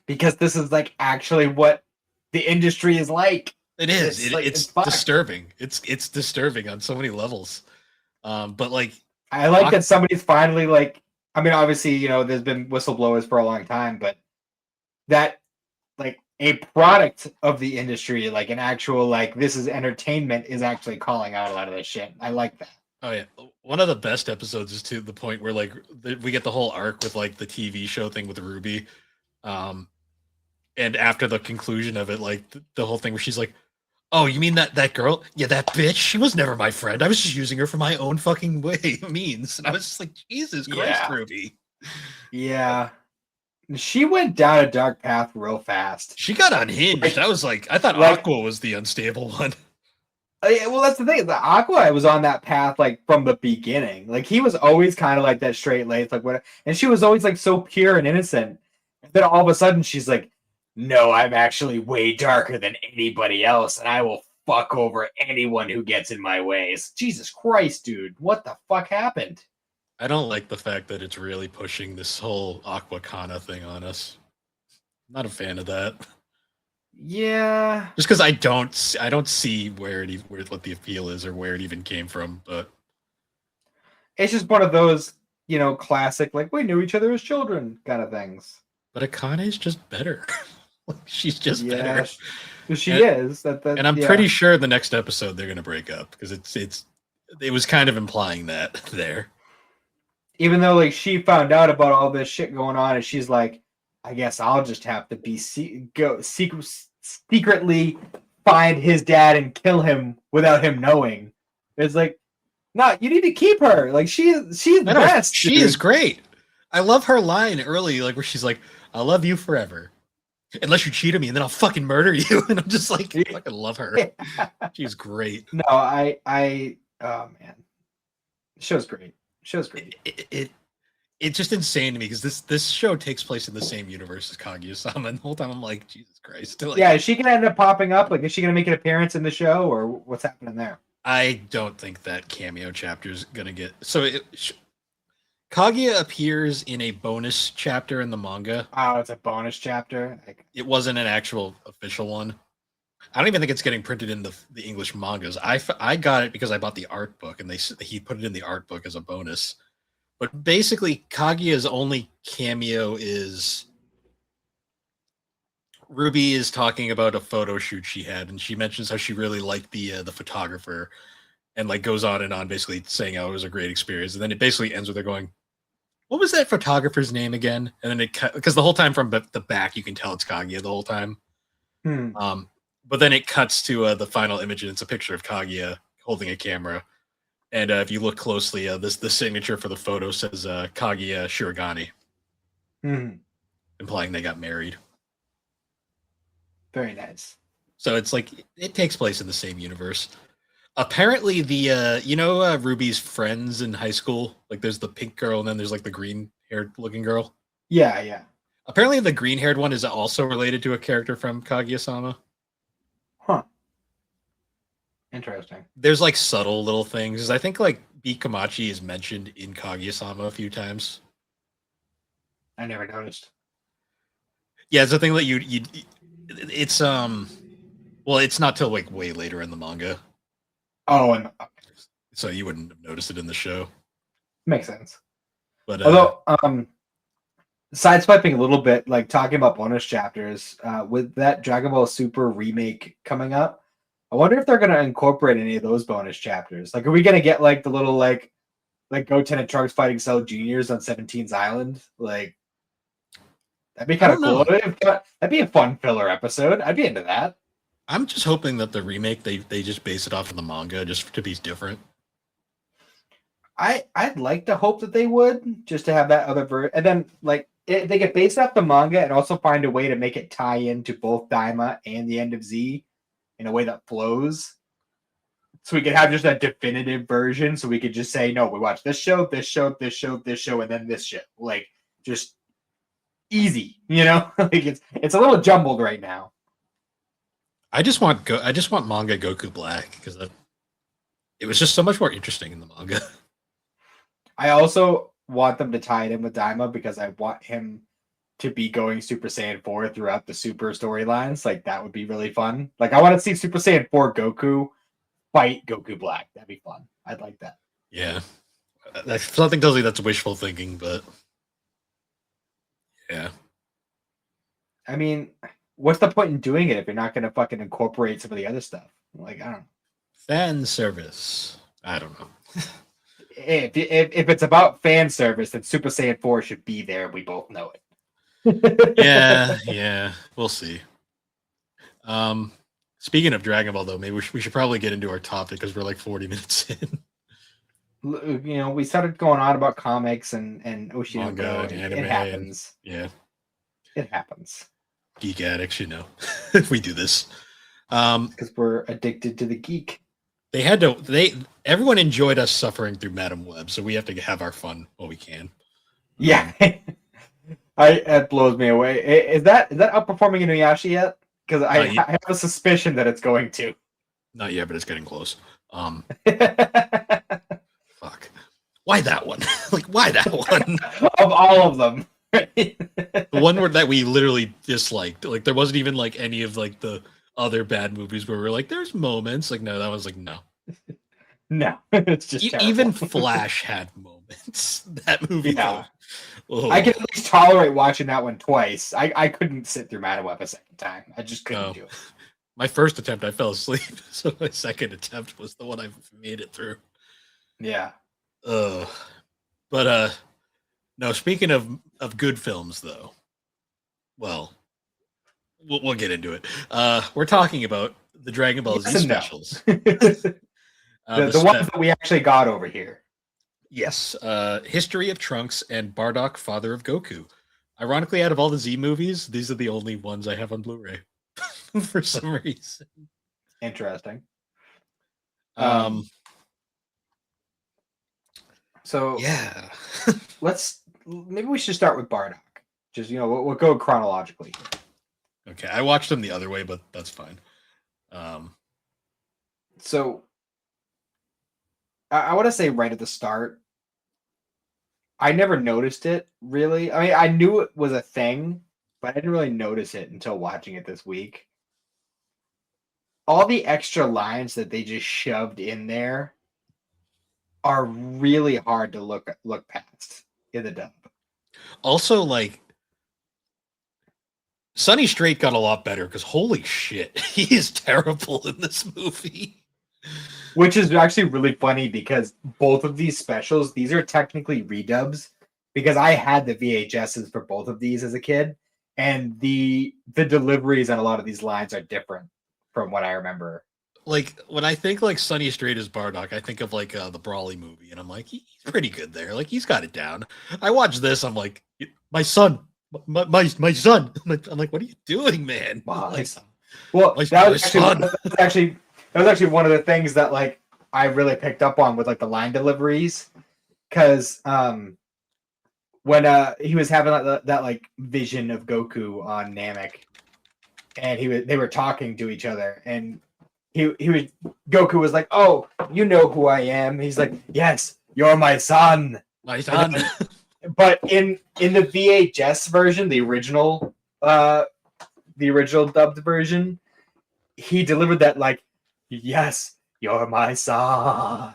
because this is like actually what the industry is like. It is. It's disturbing. It's disturbing on so many levels. But like, I like that somebody's finally like. I mean, obviously, you know, there's been whistleblowers for a long time, but that like a product of the industry, like an actual like this is entertainment, is actually calling out a lot of this shit. I like that. Oh yeah, one of the best episodes is to the point where like we get the whole arc with like the TV show thing with Ruby, and after the conclusion of it, like the whole thing where she's like, "Oh, you mean that girl? Yeah, that bitch. She was never my friend. I was just using her for my own fucking means." And I was just like, "Jesus Christ, Ruby." Yeah. She went down a dark path real fast. She got unhinged. Like, I was like, I thought Aqua was the unstable one. Well, that's the thing. The Aqua was on that path like from the beginning. Like he was always kind of like that straight laced, like what, and she was always like so pure and innocent. And then all of a sudden she's like, "No, I'm actually way darker than anybody else, and I will fuck over anyone who gets in my ways." Jesus Christ, dude! What the fuck happened? I don't like the fact that it's really pushing this whole Aqua Kana thing on us. I'm not a fan of that. Yeah, just because I don't see where what the appeal is or where it even came from, but it's just one of those, you know, classic like we knew each other as children kind of things. But Akane is just better. She's just better. She is. And I'm pretty sure the next episode they're gonna break up because it was kind of implying that there. Even though like she found out about all this shit going on, and she's like, I guess I'll just have to be secretly find his dad and kill him without him knowing. It's like, no, you need to keep her. Like she's the best. She is great. I love her line early, like where she's like, "I love you forever, unless you cheat on me, and then I'll fucking murder you." And I'm just like, I fucking love her. She's great. No, oh man, show's great. It's just insane to me because this show takes place in the same universe as Kaguya-sama, and the whole time I'm like, Jesus Christ. Like, yeah, is she gonna end up popping up? Like, is she gonna make an appearance in the show, or what's happening there? I don't think that cameo chapter is gonna get. So Kaguya appears in a bonus chapter in the manga. Oh, it's a bonus chapter. It wasn't an actual official one. I don't even think it's getting printed in the English mangas. I got it because I bought the art book, and he put it in the art book as a bonus. But basically, Kaguya's only cameo is Ruby is talking about a photo shoot she had, and she mentions how she really liked the photographer, and like goes on and on, basically saying how it was a great experience. And then it basically ends with her going, "What was that photographer's name again?" And then because the whole time from the back you can tell it's Kaguya the whole time. But then it cuts to the final image, and it's a picture of Kaguya holding a camera. And if you look closely, the signature for the photo says Kaguya Shirogane, implying they got married. Very nice. So it's like it takes place in the same universe. Apparently, Ruby's friends in high school, like there's the pink girl, and then there's like the green-haired looking girl. Yeah. Apparently, the green-haired one is also related to a character from Kaguya-sama. Huh. Interesting. There's like subtle little things. I think like Bikamachi is mentioned in Kaguya-sama a few times. I never noticed. Yeah, it's a thing that it's it's not till like way later in the manga. Oh, and so you wouldn't have noticed it in the show. Makes sense. But although sideswiping a little bit, like talking about bonus chapters, with that Dragon Ball Super remake coming up, I wonder if they're going to incorporate any of those bonus chapters. Like, are we going to get like the little like like Goten and Trunks fighting Cell Juniors on 17's Island. Like that'd be I kind of don't cool. know. That'd be a fun filler episode. I'd be into that. I'm just hoping that the remake they just base it off of the manga just to be different. I'd like to hope that they would just to have that other version, and then like they get based off the manga and also find a way to make it tie into both Daima and the end of Z in a way that flows. So we could have just a definitive version. So we could just say, no, we watch this show, this show, this show, this show, and then this show. Like just easy, you know? Like it's a little jumbled right now. I just want manga Goku Black because it was just so much more interesting in the manga. I also want them to tie it in with Daima because I want him to be going Super Saiyan 4 throughout the Super storylines. Like that would be really fun. Like I want to see Super Saiyan 4 Goku fight Goku Black. That'd be fun. I'd like that. Yeah, something tells me that's wishful thinking, but yeah. I mean, what's the point in doing it if you're not going to fucking incorporate some of the other stuff? Like I don't know. Fan service. I don't know. If it's about fan service, then Super Saiyan 4 should be there. We both know it. Yeah, we'll see. Speaking of Dragon Ball, though, maybe we should probably get into our topic because we're like 40 minutes in. You know, we started going on about comics and Oshino Manga Go, and and anime it happens. Yeah, It happens. Geek Addicts, you know, if we do this. Because we're addicted to the geek. Everyone enjoyed us suffering through Madam Web, so we have to have our fun while we can. Yeah. It blows me away. Is that outperforming Inuyasha yet? Because I have a suspicion that it's going to. Not yet, but it's getting close. Fuck. Why that one? Like, why that one? Of all of them. The one that we literally disliked. Like, there wasn't even like any of like the other bad movies where we're like, there's moments. Like, no, that was like, no. No, it's just even Flash had moments. That movie, yeah. Oh. I can at least tolerate watching that one twice. I couldn't sit through Madam Web a second time. I just couldn't do it. My first attempt, I fell asleep. So my second attempt was the one I made it through. Yeah. But no, speaking of good films though, well, we'll get into it. We're talking about the Dragon Ball Z specials. The ones that we actually got over here. Yes. History of Trunks and Bardock, Father of Goku. Ironically, out of all the Z movies, these are the only ones I have on Blu-ray for some reason. Interesting. So yeah. maybe we should start with Bardock. Just, you know, we'll go chronologically. Okay, I watched them the other way, but that's fine. So I want to say right at the start, I never noticed it really. I mean, I knew it was a thing, but I didn't really notice it until watching it this week. All the extra lines that they just shoved in there are really hard to look past in the dub. Also, like, Sonny Strait got a lot better because holy shit, he is terrible in this movie. Which is actually really funny because both of these specials, these are technically redubs because I had the VHSs for both of these as a kid, and the deliveries on a lot of these lines are different from what I remember. Like, when I think like Sonny Strait as Bardock, I think of like the Brawley movie, and I'm like, he's pretty good there. Like, he's got it down. I watch this, I'm like, my son, my son. I'm like, what are you doing, man? Wow, like, well, that was actually one of the things that like I really picked up on with like the line deliveries, because when he was having that like vision of Goku on Namek, and they were talking to each other, and Goku was like, "Oh, you know who I am." He's like, "Yes, you're my son." My son. But in the VHS version, the original dubbed version, he delivered that like, "Yes, you're my son."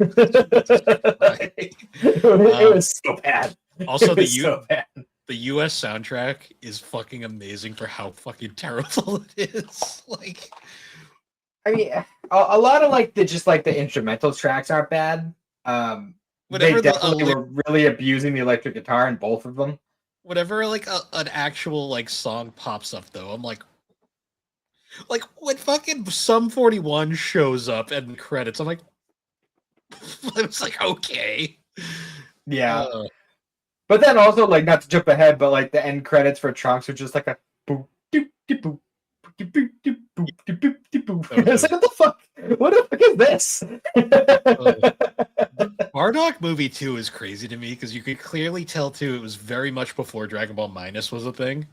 It was so bad. Also, the US soundtrack is fucking amazing for how fucking terrible it is. Like, I mean, a lot of like the instrumental tracks aren't bad. They whatever definitely were really abusing the electric guitar in both of them. whatever like an actual like song pops up though, I'm like when fucking Sum 41 shows up and the credits, I'm like, I was like, okay. Yeah. But then also, like, not to jump ahead, but like the end credits for Trunks are just like a boop, doop, doop, boop, doop, doop, doop, boop, doop, doop, doop, boop. It's like, what the fuck? What the fuck is this? The Bardock movie too is crazy to me because you could clearly tell too it was very much before Dragon Ball Minus was a thing.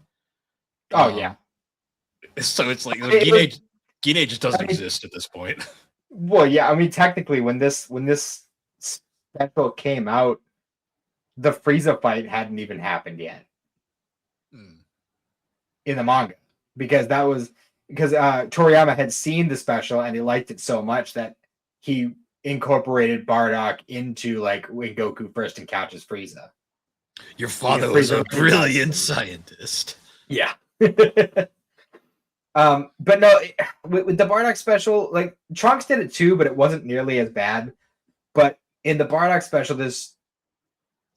Oh yeah. So it's like It Gine just doesn't I mean, exist at this point. well, yeah. I mean, technically, when this special came out, the Frieza fight hadn't even happened yet in the manga, because Toriyama had seen the special and he liked it so much that he incorporated Bardock into like when Goku first encounters Frieza. Your father was a brilliant scientist. Yeah. But no, with the Bardock special, like Trunks did it too, but it wasn't nearly as bad. But in the Bardock special, there's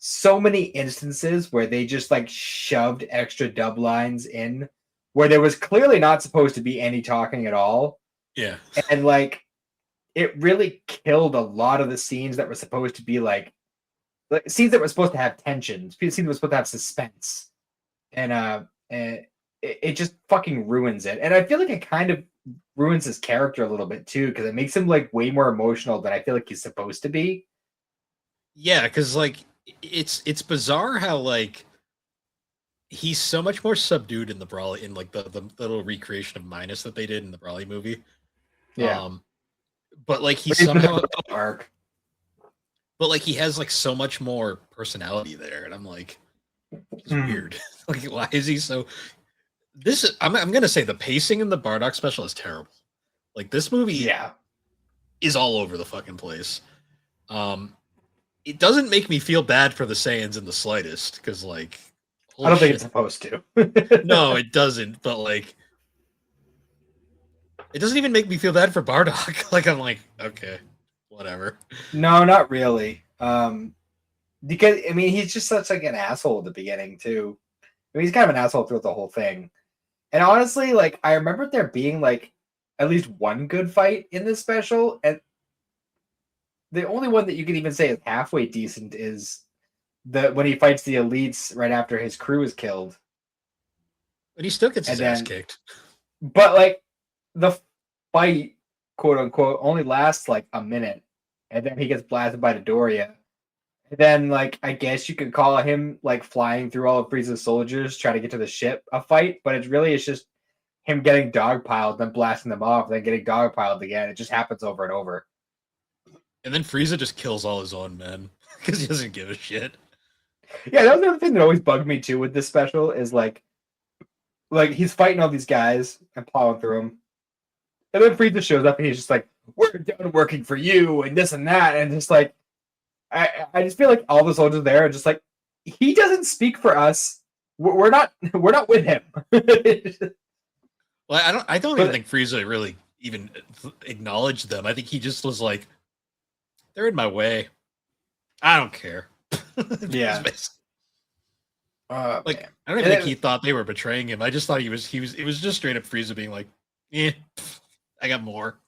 so many instances where they just like shoved extra dub lines in where there was clearly not supposed to be any talking at all. Yeah. And like it really killed a lot of the scenes that were supposed to be like scenes that were supposed to have tension, scenes that were supposed to have suspense. And it just fucking ruins it. And I feel like it kind of ruins his character a little bit too, because it makes him like way more emotional than I feel like he's supposed to be. Yeah, because like it's bizarre how like he's so much more subdued in the Brawly, in like the little recreation of Minus that they did in the Brawly movie. Yeah. But like he's somehow arc. But like he has like so much more personality there, and I'm like, it's weird. Like, why is he so? I'm gonna say the pacing in the Bardock special is terrible. Like this movie, is all over the fucking place. It doesn't make me feel bad for the Saiyans in the slightest, because like I don't think it's supposed to. No, it doesn't. But like, it doesn't even make me feel bad for Bardock. Like I'm like, okay, whatever. No, not really. Because I mean, he's just such like an asshole at the beginning too. I mean, he's kind of an asshole throughout the whole thing. And honestly, like I remember there being like at least one good fight in this special, and the only one that you can even say is halfway decent is when he fights the elites right after his crew is killed. But he still gets his ass kicked. But like the fight, quote unquote, only lasts like a minute, and then he gets blasted by Dodoria. And then, like, I guess you could call him like flying through all of Frieza's soldiers trying to get to the ship a fight, but it's just him getting dogpiled, then blasting them off, then getting dogpiled again. It just happens over and over. And then Frieza just kills all his own men because he doesn't give a shit. Yeah, that was another thing that always bugged me too with this special is like he's fighting all these guys and plowing through them, and then Frieza shows up and he's just like, "We're done working for you," and this and that, and just like I just feel like all the soldiers there are just like, he doesn't speak for us. We're not with him. Well, I don't even think Frieza really even acknowledged them. I think he just was like, they're in my way. I don't care. Yeah. Like, man. I don't even think he thought they were betraying him. I just thought it was just straight up Frieza being like, I got more.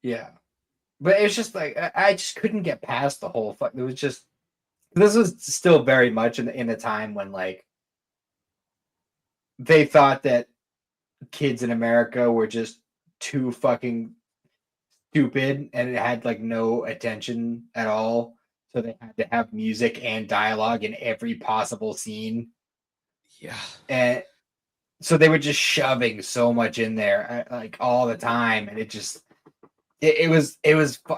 Yeah. But it's just like, I just couldn't get past the whole fuck. It was just, this was still very much in the time when like they thought that kids in America were just too fucking stupid and it had like no attention at all. So they had to have music and dialogue in every possible scene. Yeah. And so they were just shoving so much in there like all the time. And it was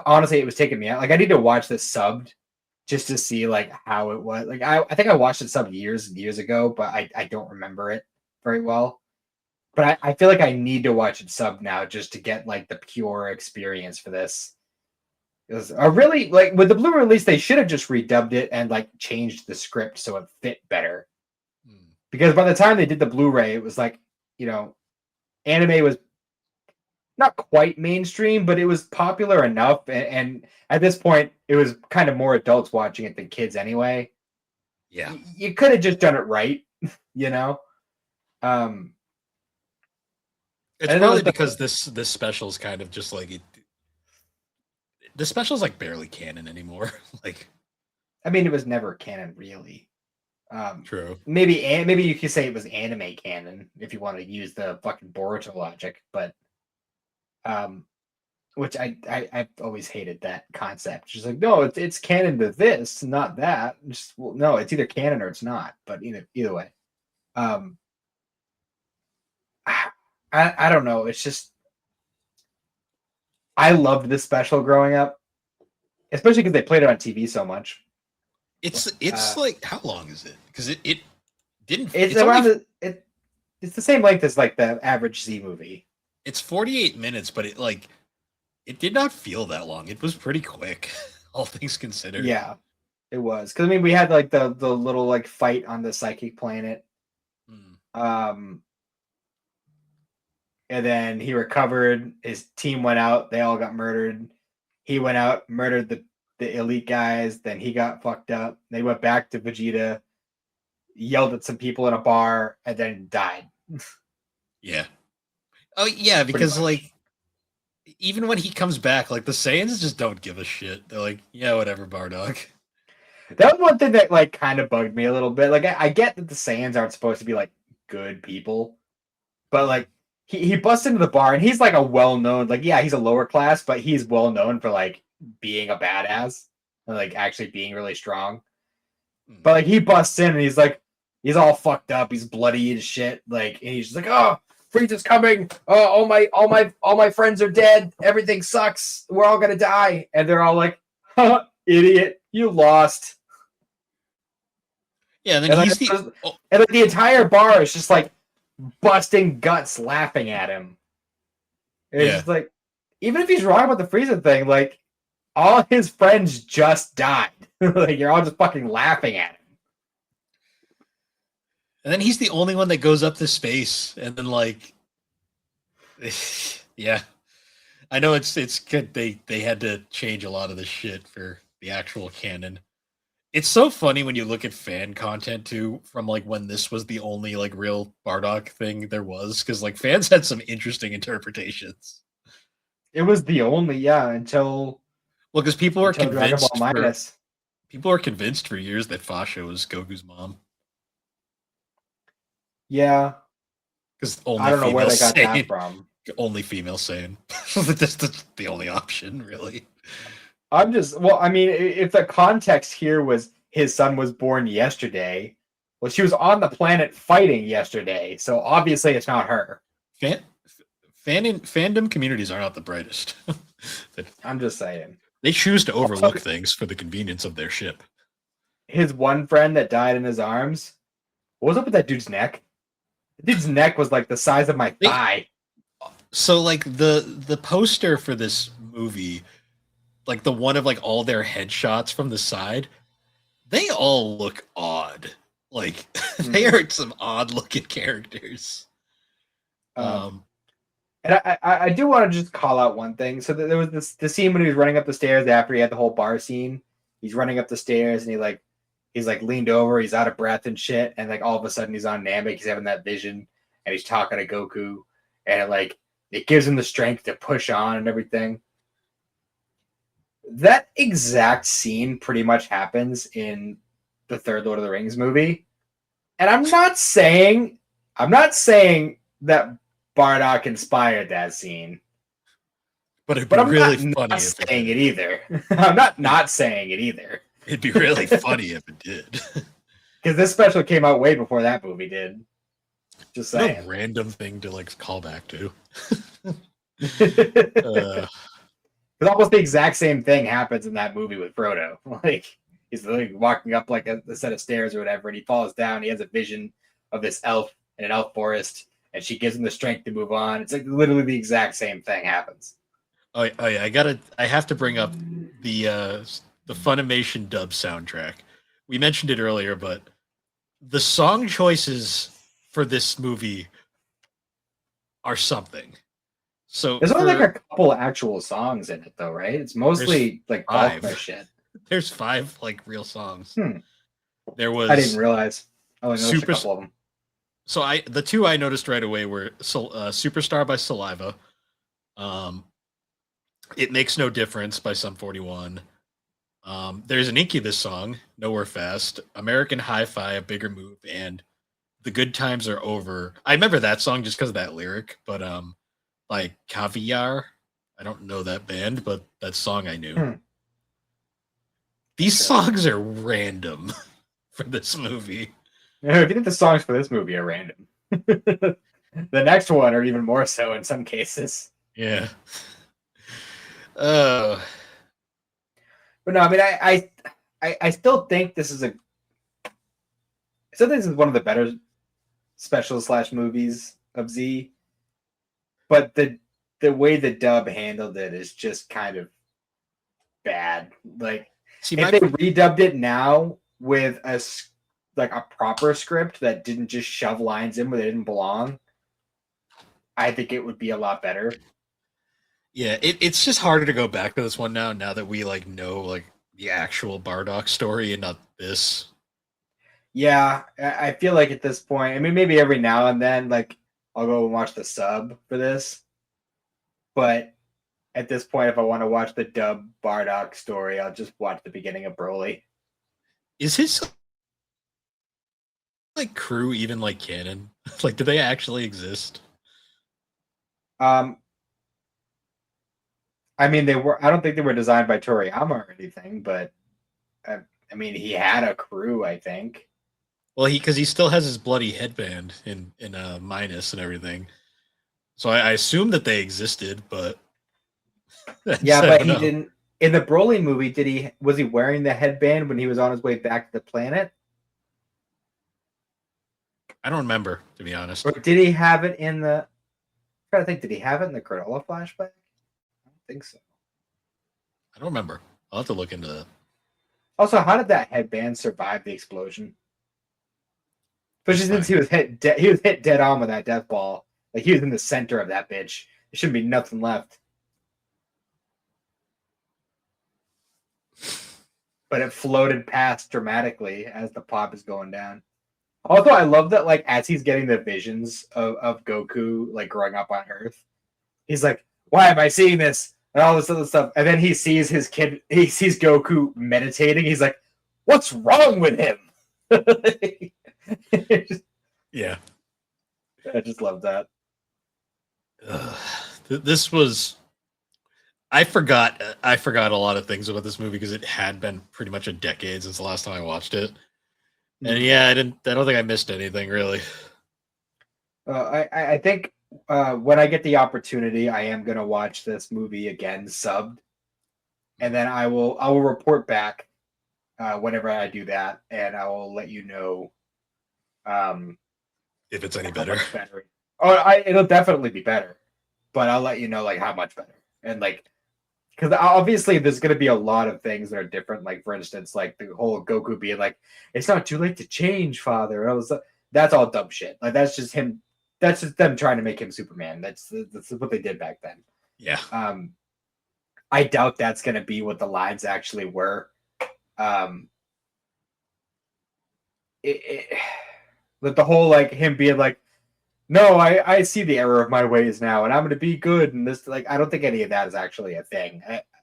honestly, it was taking me out. Like I need to watch this subbed just to see like how it was. Like I think I watched it subbed years and years ago, but I don't remember it very well. But I feel like I need to watch it subbed now just to get like the pure experience for this. It was a really like with the Blu-ray release, they should have just redubbed it and like changed the script so it fit better. Because by the time they did the Blu-ray, it was like, anime was not quite mainstream, but it was popular enough. And at this point, it was kind of more adults watching it than kids anyway. Yeah. You could have just done it right, you know. Um, It's and then probably like because this special is kind of just like the special's like barely canon anymore. Like, I mean, it was never canon really. Um, true. maybe you could say it was anime canon if you want to use the fucking Boruto logic, but um, which I've always hated that concept. Just like, no, it's canon to this, not that. Just, well, no, it's either canon or it's not. But either way, um, I don't know. It's just I loved this special growing up, especially because they played it on TV so much. It's like, how long is it? Because it didn't. It's It's around only it's the same length as like the average Z movie. it's 48 minutes, but it did not feel that long. It was pretty quick, all things considered. Yeah, it was because I mean we had like the little like fight on the psychic planet. Hmm. Um, and then he recovered. His team went out. They all got murdered. He went out, murdered the elite guys. Then he got fucked up. They went back to Vegeta, yelled at some people in a bar, and then died. Yeah. Oh yeah, because like even when he comes back, like the Saiyans just don't give a shit. They're like, yeah, whatever, Bardock. That was one thing that like kind of bugged me a little bit. Like I get that the Saiyans aren't supposed to be like good people, but like he busts into the bar and he's like a well known like yeah he's a lower class, but he's well known for like being a badass and like actually being really strong. But like he busts in and he's like he's all fucked up, he's bloody and shit. Like and he's just like oh Frieza's coming. Oh all my friends are dead. Everything sucks. We're all gonna die. And they're all like, huh, idiot, you lost. Yeah, and then And he's like, the and like the entire bar is just like busting guts laughing at him. And it's yeah. just like, even if he's wrong about the Frieza thing, like all his friends just died. Like you're all just fucking laughing at him. And then he's the only one that goes up to space, and then like, yeah, I know it's good. They had to change a lot of the shit for the actual canon. It's so funny when you look at fan content too, from like when this was the only like real Bardock thing there was, because like fans had some interesting interpretations. It was the only, yeah, Well, because until Dragon Ball Minus. people were convinced for years that Fasha was Goku's mom, Yeah. because I don't know where they got that from. only female Saiyan. That's the only option, really. I'm just well, I mean, if the context here was his son was born yesterday, well, she was on the planet fighting yesterday, so obviously it's not her. Fan, fandom communities are not the brightest. I'm just saying. They choose to Also, overlook things for the convenience of their ship. his one friend that died in his arms. What was up with that dude's neck? The dude's neck was like the size of my thigh. So like the poster for this movie, like the one of like all their headshots from the side, they all look odd. Like they are some odd looking characters. And I do want to just call out one thing. So there was the scene when he was running up the stairs after he had the whole bar scene. He's running up the stairs and he's like leaned over, he's out of breath and shit, and like all of a sudden he's on Namek, he's having that vision, and he's talking to Goku, and it gives him the strength to push on and everything. That exact scene pretty much happens in the third Lord of the Rings movie. And I'm not saying that Bardock inspired that scene. But it'd be really funny. Not saying it either. I'm not saying it either. It'd be really funny if it did. Because this special came out way before that movie did. Just saying. No random thing to like call back to. Because almost the exact same thing happens in that movie with Frodo. Like he's like walking up like a set of stairs or whatever, and he falls down. He has a vision of this elf in an elf forest, and she gives him the strength to move on. It's like literally the exact same thing happens. Oh yeah, I have to bring up the Funimation dub soundtrack. We mentioned it earlier, but the song choices for this movie are something. So There's only like a couple actual songs in it, though, right? It's mostly like five. golf shit. There's 5 like real songs. There I didn't was realize. I only noticed super. a couple of them. So the 2 I noticed right away were "Superstar" by Saliva, um, "It Makes No Difference" by Sum 41. There's an Incubus song, "Nowhere Fast," "American Hi-Fi," "A Bigger Move," and "The Good Times Are Over." I remember that song just because of that lyric, but like Caviar, I don't know that band, but that song I knew. These songs are random for this movie. If you think the songs for this movie are random, the next one are even more so in some cases. Yeah. But no, I mean, I still think this is one of the better special / movies of Z. But the way the dub handled it is just kind of bad. Like, if they redubbed it now with a proper script that didn't just shove lines in where they didn't belong, I think it would be a lot better. Yeah, it's just harder to go back to this one now that we like know like the actual Bardock story and not this. Yeah, I feel like at this point, I mean, maybe every now and then, like, I'll go and watch the sub for this. But at this point, if I want to watch the dub Bardock story, I'll just watch the beginning of Broly. Is his like crew even like canon? Like, do they actually exist? I mean, they were. I don't think they were designed by Toriyama or anything, but I mean, he had a crew, I think. Well, because he still has his bloody headband in minus and everything. So I assume that they existed, but yeah, but he didn't. In the Broly movie, was he wearing the headband when he was on his way back to the planet? I don't remember, to be honest. Or did he have it in the? I'm trying to think. Did he have it in the Granola flashback? I don't think so. I don't remember. I'll have to look into that. Also, how did that headband survive the explosion? Especially since he was hit dead on with that death ball. Like, he was in the center of that bitch. There shouldn't be nothing left. But it floated past dramatically as the pop is going down. Also, I love that, like, as he's getting the visions of Goku, like, growing up on Earth, he's like, why am I seeing this? And all this other stuff. And then he sees his kid, he sees Goku meditating. He's like, what's wrong with him? Yeah. I just love that. This was... I forgot a lot of things about this movie because it had been pretty much a decade since the last time I watched it. And yeah, I don't think I missed anything really. I think when I get the opportunity, I am gonna watch this movie again subbed, and then I will report back whenever I do that, and I will let you know if it's any better. It'll definitely be better, but I'll let you know like how much better, and like, because obviously there's going to be a lot of things that are different. Like, for instance, like the whole Goku being like, "It's not too late to change, father." That's all dumb shit. Like, that's just him. That's just them trying to make him Superman. That's what they did back then. Yeah. I doubt that's going to be what the lines actually were. But the whole, like, him being like, no, I see the error of my ways now, and I'm going to be good. And this, like, I don't think any of that is actually a thing.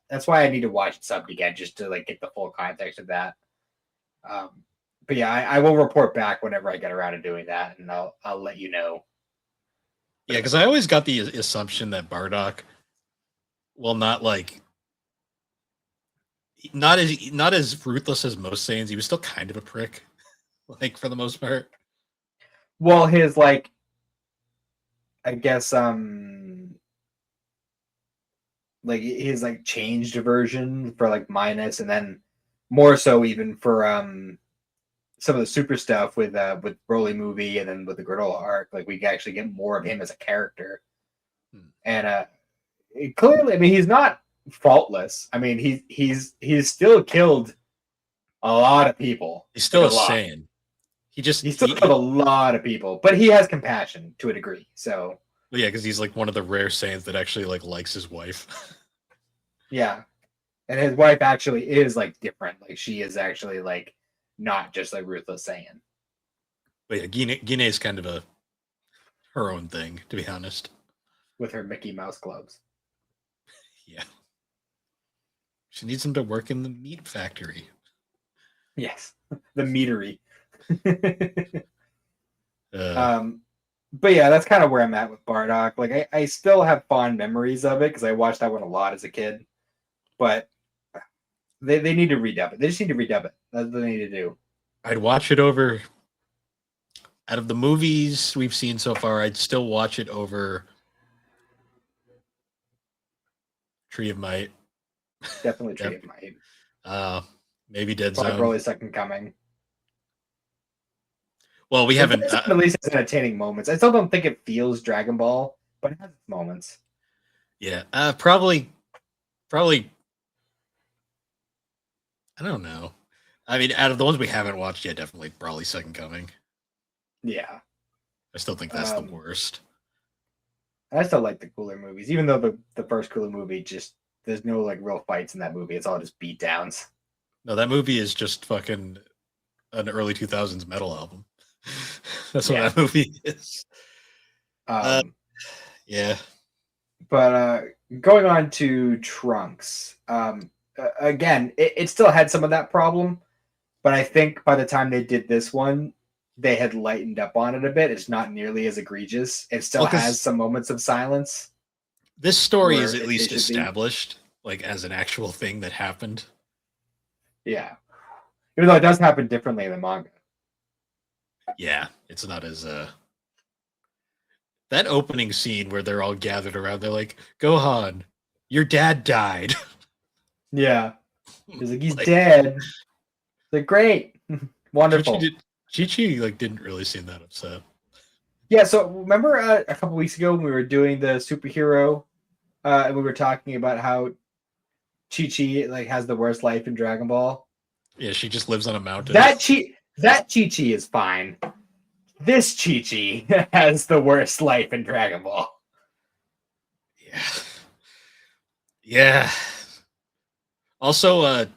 That's why I need to watch it subbed again, just to, like, get the full context of that. But yeah, I will report back whenever I get around to doing that, and I'll let you know. Yeah, because I always got the assumption that Bardock, well, not as ruthless as most Saiyans. He was still kind of a prick, like, for the most part. Well, his, like, I guess like his, like, changed version for, like, minus, and then more so even for some of the super stuff with Broly movie, and then with the Granola arc, like, we can actually get more of him as a character. And clearly, I mean, he's not faultless. I mean, he's still killed a lot of people. He's still a Saiyan. He still killed a lot of people, but he has compassion to a degree. So But yeah, because he's like one of the rare Saiyans that actually like likes his wife. Yeah, and his wife actually is like different. Like she is actually like not just like ruthless Saiyan But yeah, Gine is kind of her own thing, to be honest. with her Mickey Mouse gloves. Yeah, she needs him to work in the meat factory. Yes, the meatery. Uh, um, but yeah, that's kind of where I'm at with Bardock. Like I still have fond memories of it because I watched that one a lot as a kid. But they need to redub it. They just need to redub it. That's what they need to do. I'd watch it over. Out of the movies we've seen so far, I'd still watch it over Tree of Might. Definitely Yep. Tree of Might. Uh, maybe Dead Probably Zone. Broly's Second Coming. Well, we haven't. At least has entertaining moments. I still don't think it feels Dragon Ball, but it has its moments. Yeah, probably. I don't know. I mean, out of the ones we haven't watched yet, definitely probably Second Coming. Yeah, I still think that's the worst. I still like the Cooler movies, even though the first Cooler movie just there's no like real fights in that movie. It's all just beat downs. No, that movie is just fucking an early 2000s metal album. That's what that movie is. Yeah. But going on to Trunks, again, it still had some of that problem, but I think by the time they did this one, they had lightened up on it a bit. It's not nearly as egregious. It still has some moments of silence. This story is at least established, like as an actual thing that happened. Yeah. Even though it does happen differently in the manga. Yeah, it's not as that opening scene where they're all gathered around, they're like, Gohan, your dad died. Yeah. He's like, he's dead. They're great. Wonderful. Chi-Chi like didn't really seem that upset. Yeah, so remember a couple weeks ago when we were doing the superhero and we were talking about how Chi-Chi like has the worst life in Dragon Ball? Yeah, she just lives on a mountain. That Chi-Chi is fine. This Chi-Chi has the worst life in Dragon Ball. Yeah. Yeah. Also,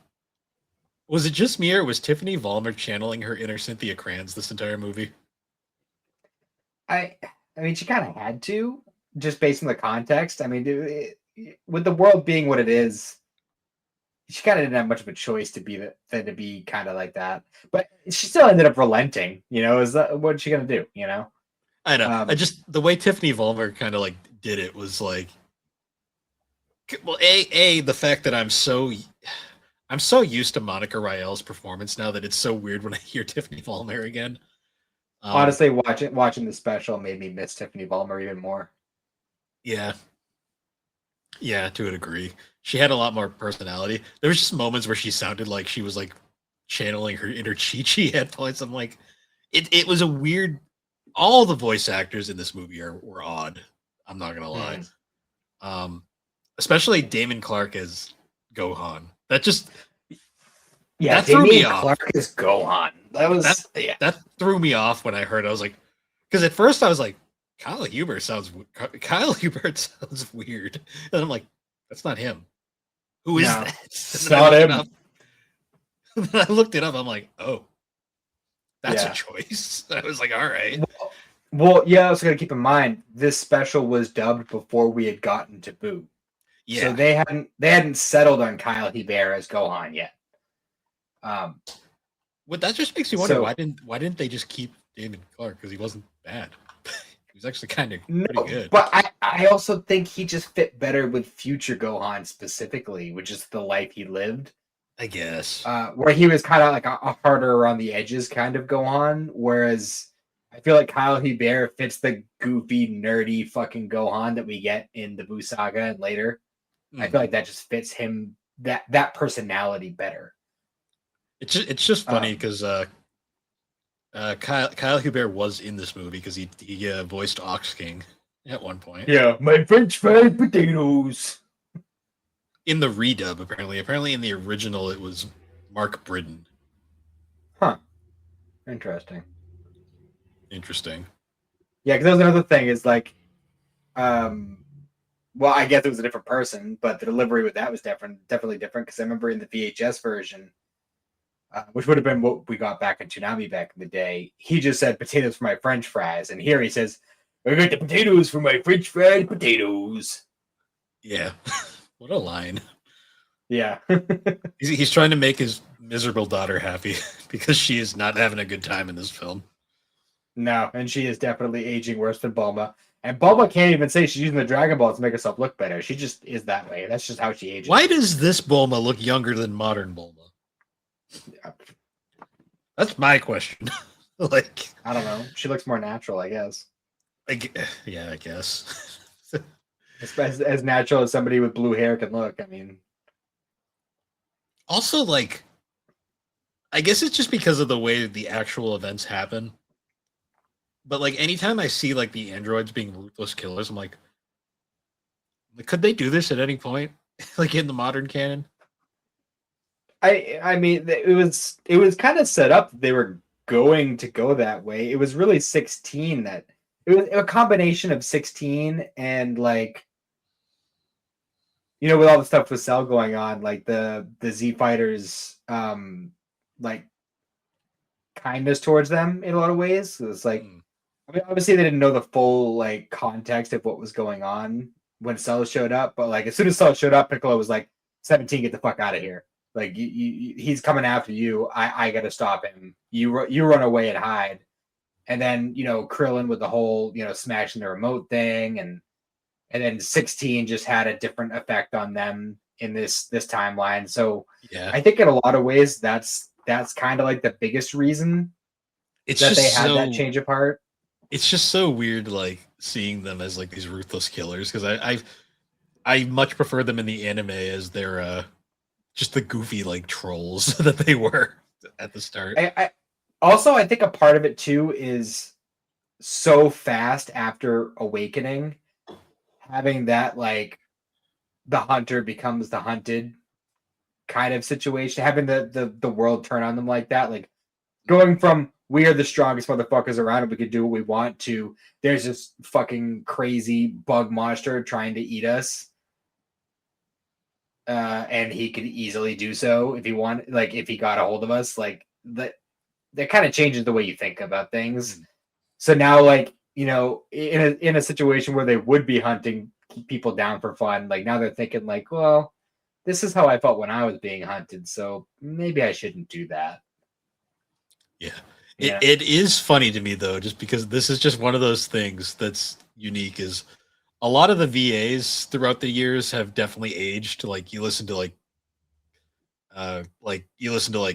was it just me or was Tiffany Vollmer channeling her inner Cynthia Crans this entire movie? I mean, she kind of had to, just based on the context. I mean, with the world being what it is, she kind of didn't have much of a choice to be than to be kind of like that. But she still ended up relenting. You know, what's she gonna do? You know. I know. I just the way Tiffany Vollmer kind of like did it was like, well, the fact that I'm so used to Monica Rael's performance now that it's so weird when I hear Tiffany Vollmer again. Honestly, watching the special made me miss Tiffany Vollmer even more. Yeah. Yeah, to a degree. She had a lot more personality. There was just moments where she sounded like she was like channeling her inner Chi-Chi at points. I'm like, it was a weird. All the voice actors in this movie were odd. I'm not gonna lie. Especially Damon Clark as Gohan. That just that threw me off. Clark as Gohan. That threw me off when I heard it. I was like, because at first I was like, Kyle Hubert sounds weird, and I'm like, that's not him. Who is that? It's not him. I looked it up. I'm like, oh, that's a choice. I was like, all right. Well, yeah. I was gonna keep in mind this special was dubbed before we had gotten to Boo. Yeah. So they hadn't settled on Kyle Hubert as Gohan yet. What that just makes me wonder why didn't they just keep Damon Clark, because he wasn't bad. He was actually kind of pretty good. But I also think he just fit better with future Gohan specifically, which is the life he lived. I guess. Where he was kind of like a harder around the edges kind of Gohan, whereas I feel like Kyle Hubert fits the goofy, nerdy fucking Gohan that we get in the Buu Saga and later. I feel like that just fits him, that personality better. It's just funny because Kyle Hubert was in this movie because he voiced Ox King at one point. Yeah, my French fried potatoes. In the redub, apparently in the original it was Mark Bridden. Huh. Interesting. Yeah, because that was another thing is like, well, I guess it was a different person, but the delivery with that was definitely different. Because I remember in the VHS version, which would have been what we got back in Toonami back in the day, he just said potatoes for my French fries, and here he says, "I got the potatoes for my French fried potatoes." Yeah. What a line. Yeah. He's trying to make his miserable daughter happy because she is not having a good time in this film. No, and she is definitely aging worse than Bulma. And Bulma can't even say she's using the Dragon Ball to make herself look better. She just is that way. That's just how she ages. Why does this Bulma look younger than modern Bulma? That's my question. Like, I don't know. She looks more natural, I guess. Yeah, I guess. As natural as somebody with blue hair can look. I mean, also, like, I guess it's just because of the way the actual events happen. But like, anytime I see like the androids being ruthless killers, I'm like, could they do this at any point, like in the modern canon? I mean, it was kind of set up that they were going to go that way. It was really 16 that it was a combination of 16 and like, you know, with all the stuff with Cell going on, like the Z fighters, like kindness towards them in a lot of ways. So it's like, I mean, obviously they didn't know the full like context of what was going on when Cell showed up, but like as soon as Cell showed up, Piccolo was like, 17, get the fuck out of here. Like he's coming after you. I got to stop him. You run away and hide. And then Krillin with the whole smashing the remote thing, and then 16 just had a different effect on them in this timeline. So Yeah, I think in a lot of ways that's kind of like the biggest reason it's that just they had that change of heart. It's just so weird, like seeing them as like these ruthless killers, because I much prefer them in the anime as their just the goofy like trolls that they were at the start. I also, I think a part of it too is so fast after awakening, having that like the hunter becomes the hunted kind of situation, having the world turn on them like that, like going from we are the strongest motherfuckers around and we can do what we want to there's this fucking crazy bug monster trying to eat us. And he could easily do so if he wanted, like if he got a hold of us, like that kind of changes the way you think about things. So now, like, in a situation where they would be hunting people down for fun, like now they're thinking like, well, this is how I felt when I was being hunted, so maybe I shouldn't do that. Yeah. Yeah. It is funny to me though, just because this is just one of those things that's unique. Is a lot of the VAs throughout the years have definitely aged. Like you listen to like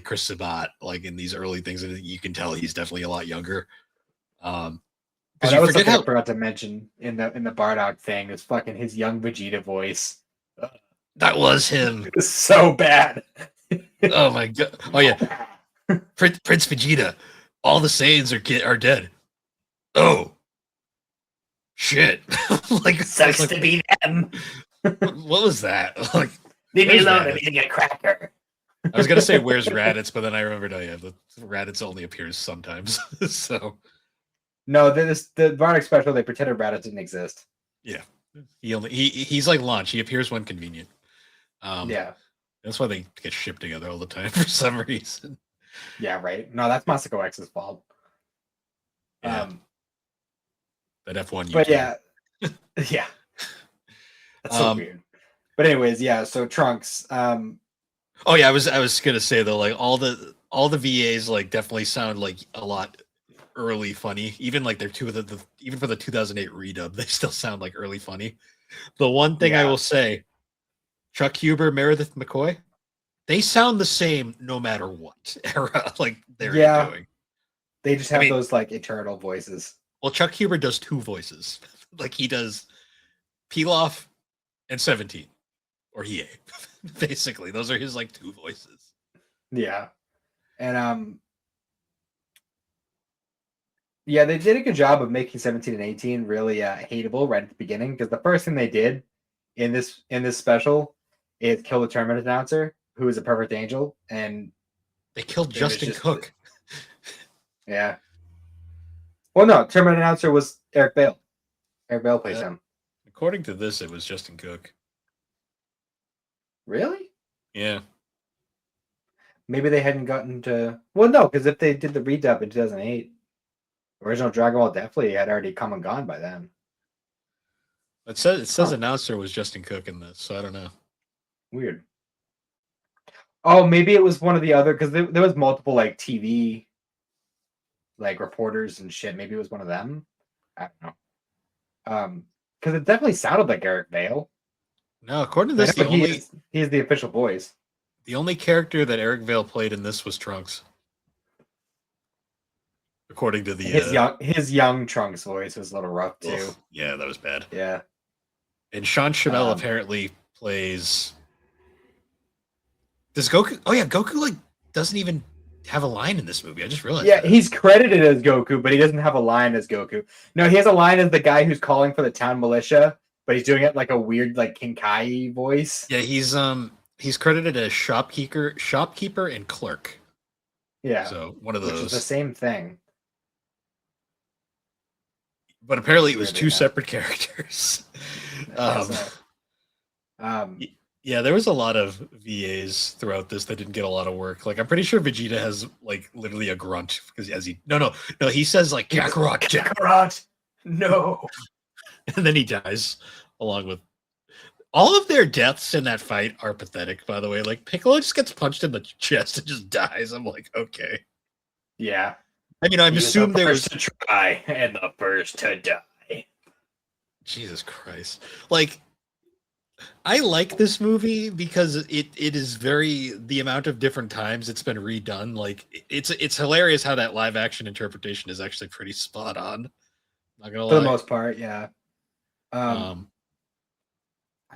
Chris Sabat, like in these early things, and you can tell he's definitely a lot younger. Oh, Because that you was forget something I how forgot to mention in the Bardock thing. Is fucking his young Vegeta voice. that was him. It's so bad. Oh my god! Oh yeah, Prince Vegeta. All the Saiyans are dead. Oh shit! Sucks to be them. what was that? Like, Leave me where's alone. I'm Raditz? eating a cracker. I was gonna say where's Raditz, but then I remembered, oh yeah, the Raditz only appears sometimes. So No, the Bardock special. They pretended Raditz didn't exist. yeah, he's like Launch. He appears when convenient. Yeah. That's why they get shipped together all the time for some reason. Yeah. Right. No, that's Masako X's fault. Yeah. That F1 But YouTube. yeah. That's so weird. But anyways, yeah. So Trunks. Oh yeah, I was gonna say though, like all the VAs like definitely sound like a lot early funny. Even like they're even for the 2008 redub, they still sound like early funny. The one thing I will say, Chuck Huber, Meredith McCoy, they sound the same no matter what era like they're doing. They just have those like eternal voices. Well, Chuck Huber does two voices. Like he does Pilaf and 17 or Hiei. Basically, those are his like two voices. Yeah. And yeah, they did a good job of making 17 and 18 really hateable right at the beginning, because the first thing they did in this special is kill the tournament announcer, who is a perfect angel, and they killed Justin Cook. Yeah. Well, no, tournament announcer was Eric Bale. Eric Bale plays him. According to this, it was Justin Cook. Really? Yeah. Maybe they hadn't gotten to. Well, no, because if they did the redub in 2008, original Dragon Ball definitely had already come and gone by then. It says Huh. announcer was Justin Cook in this, so I don't know. Weird. Oh, maybe it was one of the other because there was multiple like TV like reporters and shit. Maybe it was one of them. I don't know. Because it definitely sounded like Eric Vale. No, according to I this, know he is the official voice. the only character that Eric Vale played in this was Trunks. According to His young Trunks voice was a little rough too. yeah, that was bad. Yeah. And Sean Schimmel apparently plays. Does Goku? Oh yeah, Goku like doesn't even have a line in this movie. I just realized. Yeah, that. he's credited as Goku, but he doesn't have a line as Goku. No, he has a line as the guy who's calling for the town militia, but he's doing it like a weird like Kinkai voice. Yeah, he's credited as shopkeeper and clerk. Yeah. So one of those. Which is the same thing. But apparently it was two separate characters. Yeah, there was a lot of VAs throughout this that didn't get a lot of work. Like I'm pretty sure Vegeta has like literally a grunt because he says like Kakarot, no, and then he dies along with all of their deaths in that fight are pathetic. By the way, like Piccolo just gets punched in the chest and just dies. I'm like, okay, yeah. I mean, I'm assuming there was to try and the first to die. Jesus Christ, like. I like this movie because it is the amount of different times it's been redone. Like it's hilarious how that live action interpretation is actually pretty spot on. Not gonna lie. For the most part, yeah. I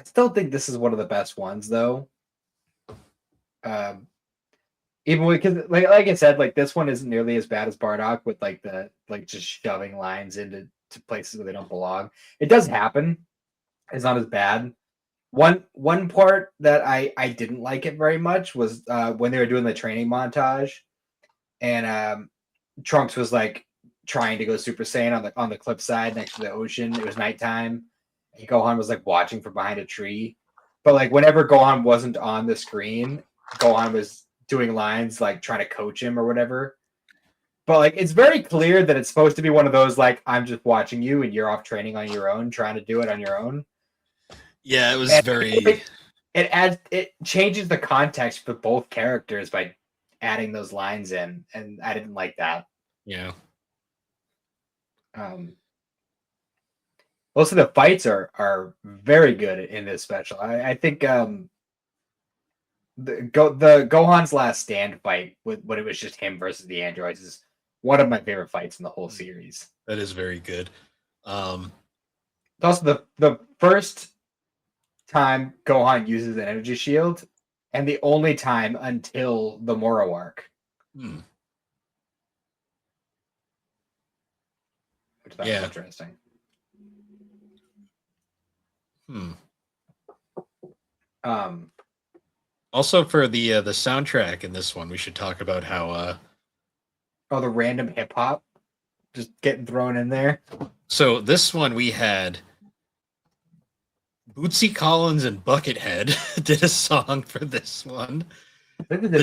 still think this is one of the best ones, though. Even because, like I said, like this one isn't nearly as bad as Bardock with like the just shoving lines into places where they don't belong. It does happen. It's not as bad. One part that I didn't like it very much was when they were doing the training montage, and Trunks was like trying to go Super Saiyan on the cliffside next to the ocean. It was nighttime. And Gohan was like watching from behind a tree, but like whenever Gohan wasn't on the screen, Gohan was doing lines like trying to coach him or whatever. But like it's very clear that it's supposed to be one of those like I'm just watching you and you're off training on your own, trying to do it on your own. Yeah, it was it changes the context for both characters by adding those lines in, and I didn't like that. Yeah. Also, the fights are very good in this special. I think the Gohan's last stand fight when it was just him versus the androids is one of my favorite fights in the whole series. That is very good. It's also the first time Gohan uses an energy shield, and the only time until the Moro arc. Which was interesting. Also for the soundtrack in this one, we should talk about how the random hip hop just getting thrown in there. So this one we had Bootsy Collins and Buckethead did a song for this one. I think they did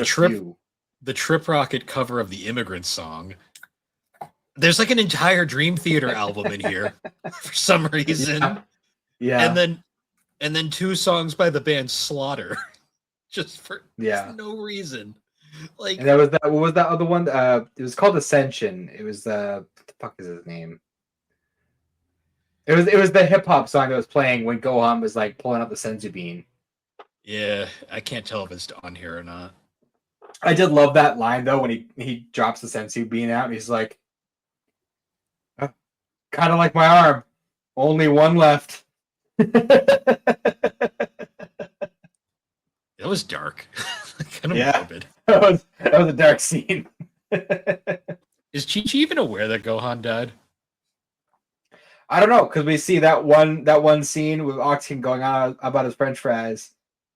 the Trip Rocket cover of the Immigrant Song. There's like an entire Dream Theater album in here for some reason. Yeah. And then two songs by the band Slaughter. Just for no reason. Like, and what was that other one? It was called Ascension. It was what the fuck is his name? It was the hip hop song that was playing when Gohan was like pulling out the senzu bean. Yeah, I can't tell if it's on here or not. I did love that line though when he drops the senzu bean out and he's like, kind of like my arm, only one left. That was dark. Kind of morbid. That was a dark scene. Is Chi-Chi even aware that Gohan died? I don't know, because we see that one scene with Oxygen going on about his French fries,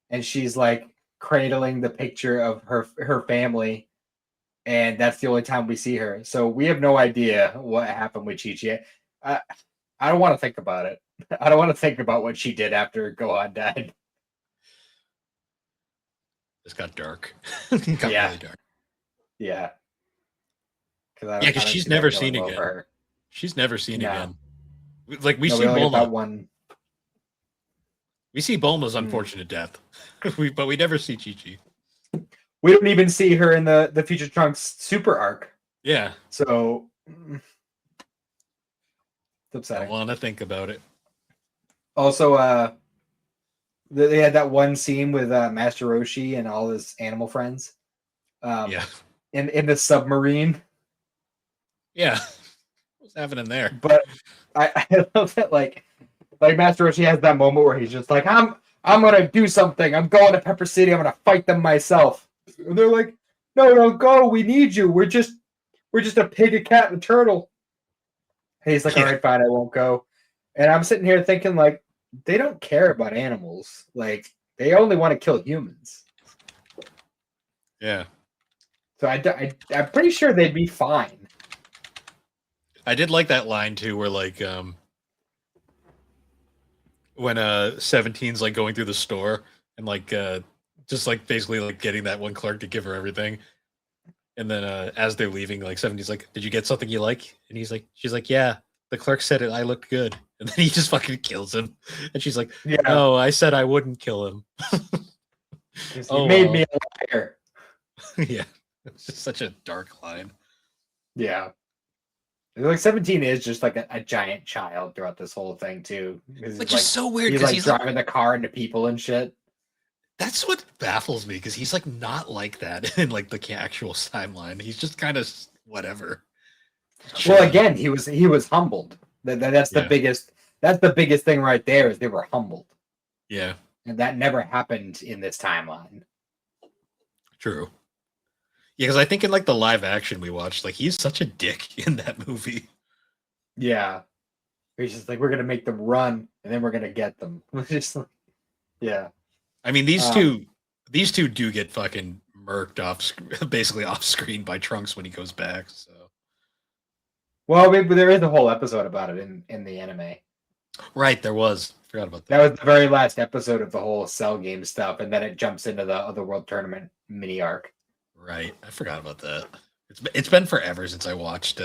and she's like cradling the picture of her family, and that's the only time we see her. So we have no idea what happened with Chi-Chi. I don't want to think about it. I don't want to think about what she did after Gohan died. This got dark. It got Yeah. really dark. Yeah. Because Yeah, I because don't she's see that never going seen well for again. her. She's never seen No. again. Like we No, see we only get that Bulma. one. We see Bulma's Hmm. unfortunate death. But we never see Chi Chi. We don't even see her in the Future Trunks Super arc. Yeah. So it's I upsetting. want to think about it. Also, they had that one scene with Master Roshi and all his animal friends. Yeah. In the submarine. Yeah. What's happening there? But I love that like Master Roshi has that moment where he's just like, I'm gonna do something. I'm going to Pepper City. I'm gonna fight them myself. And they're like, no, go. We need you. We're just a pig, a cat, and a turtle. And he's like, all right, fine, I won't go. And I'm sitting here thinking like, they don't care about animals. Like they only want to kill humans. Yeah. So I'm pretty sure they'd be fine. I did like that line too, where like when 17's like going through the store and like just like basically like getting that one clerk to give her everything. And then as they're leaving, like 17's like, "Did you get something you like?" And she's like, "Yeah." The clerk said it. I looked good, and then he just fucking kills him. And she's like, Yeah. "No, I said I wouldn't kill him." You made me a liar. Yeah, it's just such a dark line. Yeah. Like 17 is just like a giant child throughout this whole thing too. Which is so weird He's because like driving the car into people and shit. That's what baffles me because he's like not like that in like the actual timeline. He's just kind of whatever. Well, again, he was humbled. That's the Yeah. biggest. That's the biggest thing right there is they were humbled, Yeah, and that never happened in this timeline. true. Yeah, because I think in like the live action we watched, like he's such a dick in that movie. Yeah, he's just like we're gonna make them run, and then we're gonna get them. Just like, yeah. I mean, these two do get fucking murked basically off screen by Trunks when he goes back. So, Well, maybe there is a whole episode about it in the anime. right, there was. Forgot about That was the very last episode of the whole Cell game stuff, and then it jumps into the other world tournament mini arc. Right, I forgot about that. It's been forever since I watched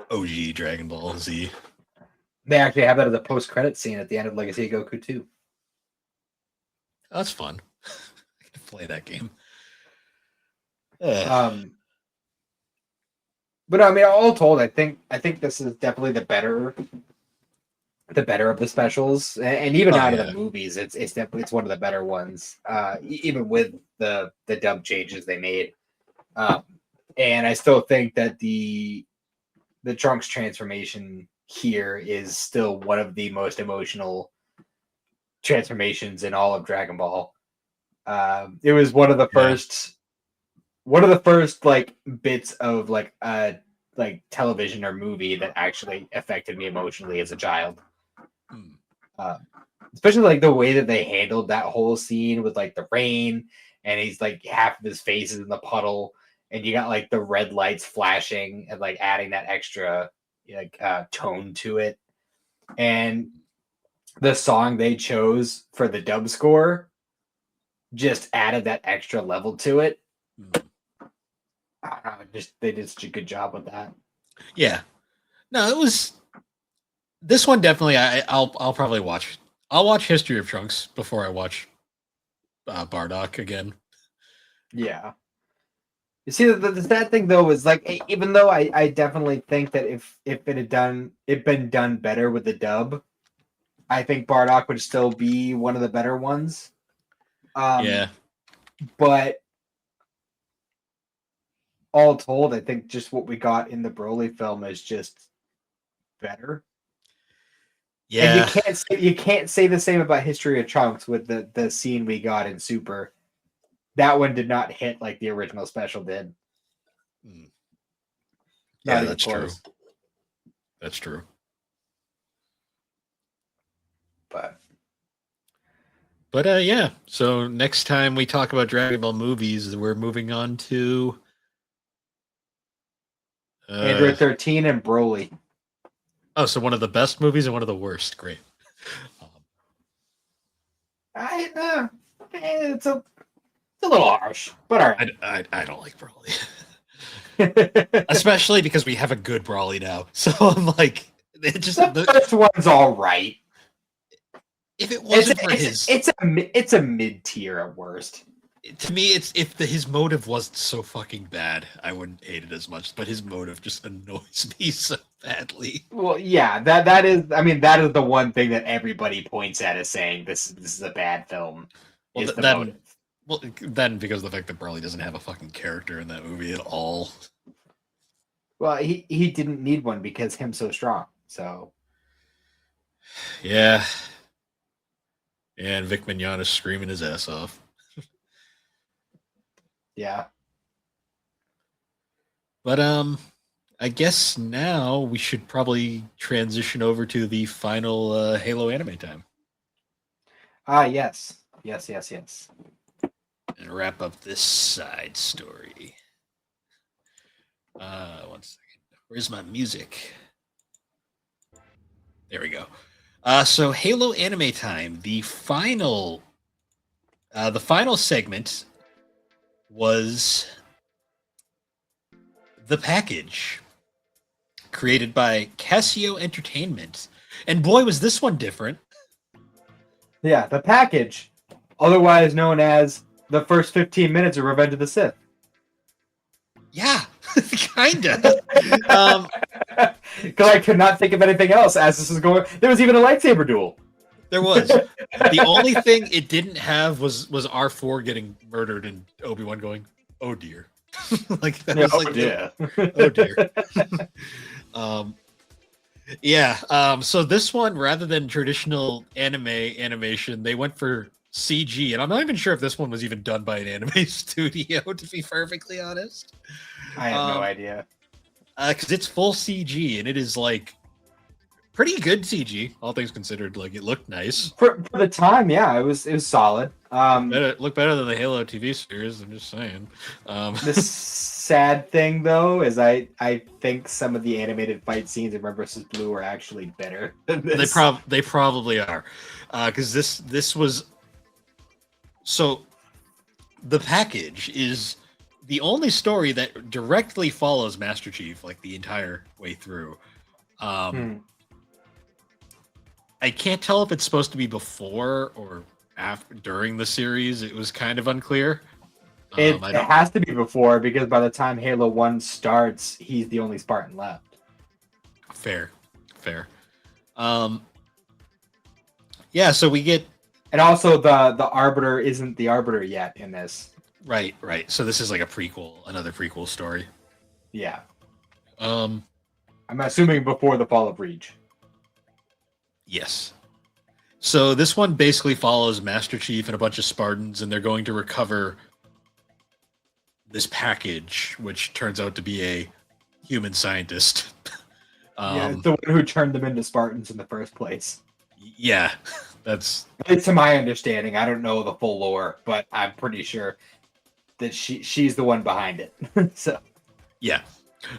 OG Dragon Ball Z. They actually have that as a post credit scene at the end of Legacy of Goku 2. Oh, that's fun. I can play that game. But I mean, all told, I think this is definitely the better of the specials, and even out of the movies, it's definitely one of the better ones. Even with the dub changes they made, and I still think that the Trunks transformation here is still one of the most emotional transformations in all of Dragon Ball. It was one of the first like bits of like television or movie that actually affected me emotionally as a child. Especially like the way that they handled that whole scene with like the rain and he's like half of his face is in the puddle and you got like the red lights flashing and like adding that extra like tone to it. And the song they chose for the dub score just added that extra level to it. I don't know, they did such a good job with that. Yeah, no, it was this one definitely. I'll probably watch. I'll watch History of Trunks before I watch Bardock again. Yeah. You see, the sad thing though is like, even though I definitely think that if it had been done better with the dub, I think Bardock would still be one of the better ones. Yeah, but all told, I think just what we got in the Broly film is just better. Yeah, and you can't say the same about History of Trunks with the scene we got in Super. That one did not hit like the original special did. Yeah, that's true. That's true. But yeah. So next time we talk about Dragon Ball movies, we're moving on to Android 13 and Broly. Oh, so one of the best movies and one of the worst. Great. Um, It's a little harsh, but all right. I don't like Brawly, especially because we have a good Brawly now. So I'm like, it just The first one's all right. if it wasn't for his, It's a mid tier at worst. to me, it's if his motive wasn't so fucking bad, I wouldn't hate it as much. But his motive just annoys me so badly. Well, yeah, that is. I mean, that is the one thing that everybody points at as saying this is a bad film. Well, Is the then, motive. well, then because of the fact that Brawly doesn't have a fucking character in that movie at all. Well, he didn't need one because him's so strong. So Yeah, and Vic Mignogna screaming his ass off. yeah. But I guess now we should probably transition over to the final Halo anime time Yes. and wrap up this side story. 1 second. Where's my music? There we go. So Halo anime time. The final segment was The Package, created by Casio Entertainment. And boy, was this one different. Yeah, The Package, otherwise known as the first 15 minutes of Revenge of the Sith. Yeah, kinda. Because I could not think of anything else as this is going. There was even a lightsaber duel. There was. The only thing it didn't have was R4 getting murdered and Obi-Wan going, "Oh dear." Like that was like, oh dear. So this one, rather than traditional animation, they went for CG, and I'm not even sure if this one was even done by an anime studio, to be perfectly honest. I have no idea. Because it's full CG, and it is like pretty good CG, all things considered. Like it looked nice For the time. Yeah, it was solid. It looked better than the Halo TV series. I'm just saying. The sad thing, though, is I think some of the animated fight scenes in Red vs. Blue are actually better than this. They probably are, because this was so. The Package is the only story that directly follows Master Chief like the entire way through. I can't tell if it's supposed to be before or after during the series. It was kind of unclear. It has to be before, because by the time Halo 1 starts, he's the only Spartan left. Fair. Yeah, so we get, and also the Arbiter isn't the Arbiter yet in this. Right. So this is like another prequel story. Yeah. I'm assuming before the fall of Reach. Yes. So this one basically follows Master Chief and a bunch of Spartans, and they're going to recover this package, which turns out to be a human scientist. It's the one who turned them into Spartans in the first place. Yeah, that's... It's to my understanding. I don't know the full lore, but I'm pretty sure that she's the one behind it. So yeah,